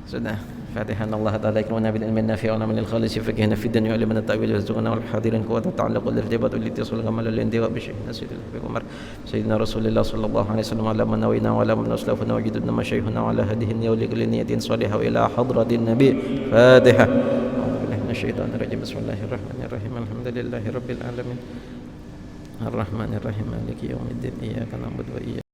Sudah. Fatihan Allah Ta'ala ikramana bil ilmi nafi' wa amal al-khalis fakihna fi dunya wa liman ta'wil yarzuqna wal hadirin quwwata ta'alluq wal irtibat wal ittisal kamal al intiwa bi syekh nasidil fi umar sayyidina rasulillah sallallahu alaihi wasallam ala man nawina wa ala man aslafna wajidna masyayikhuna wa ala hadihi wa kulli niyatin salihah wa ila hadratin nabi. Fatihah. A'udzu billahi minasyaitonir rajim. Bismillahirrahmanirrahim. Alhamdulillahi rabbil alamin. Arrahmanirrahim. Maliki yaumiddin. Iyyaka na'budu wa iyyaka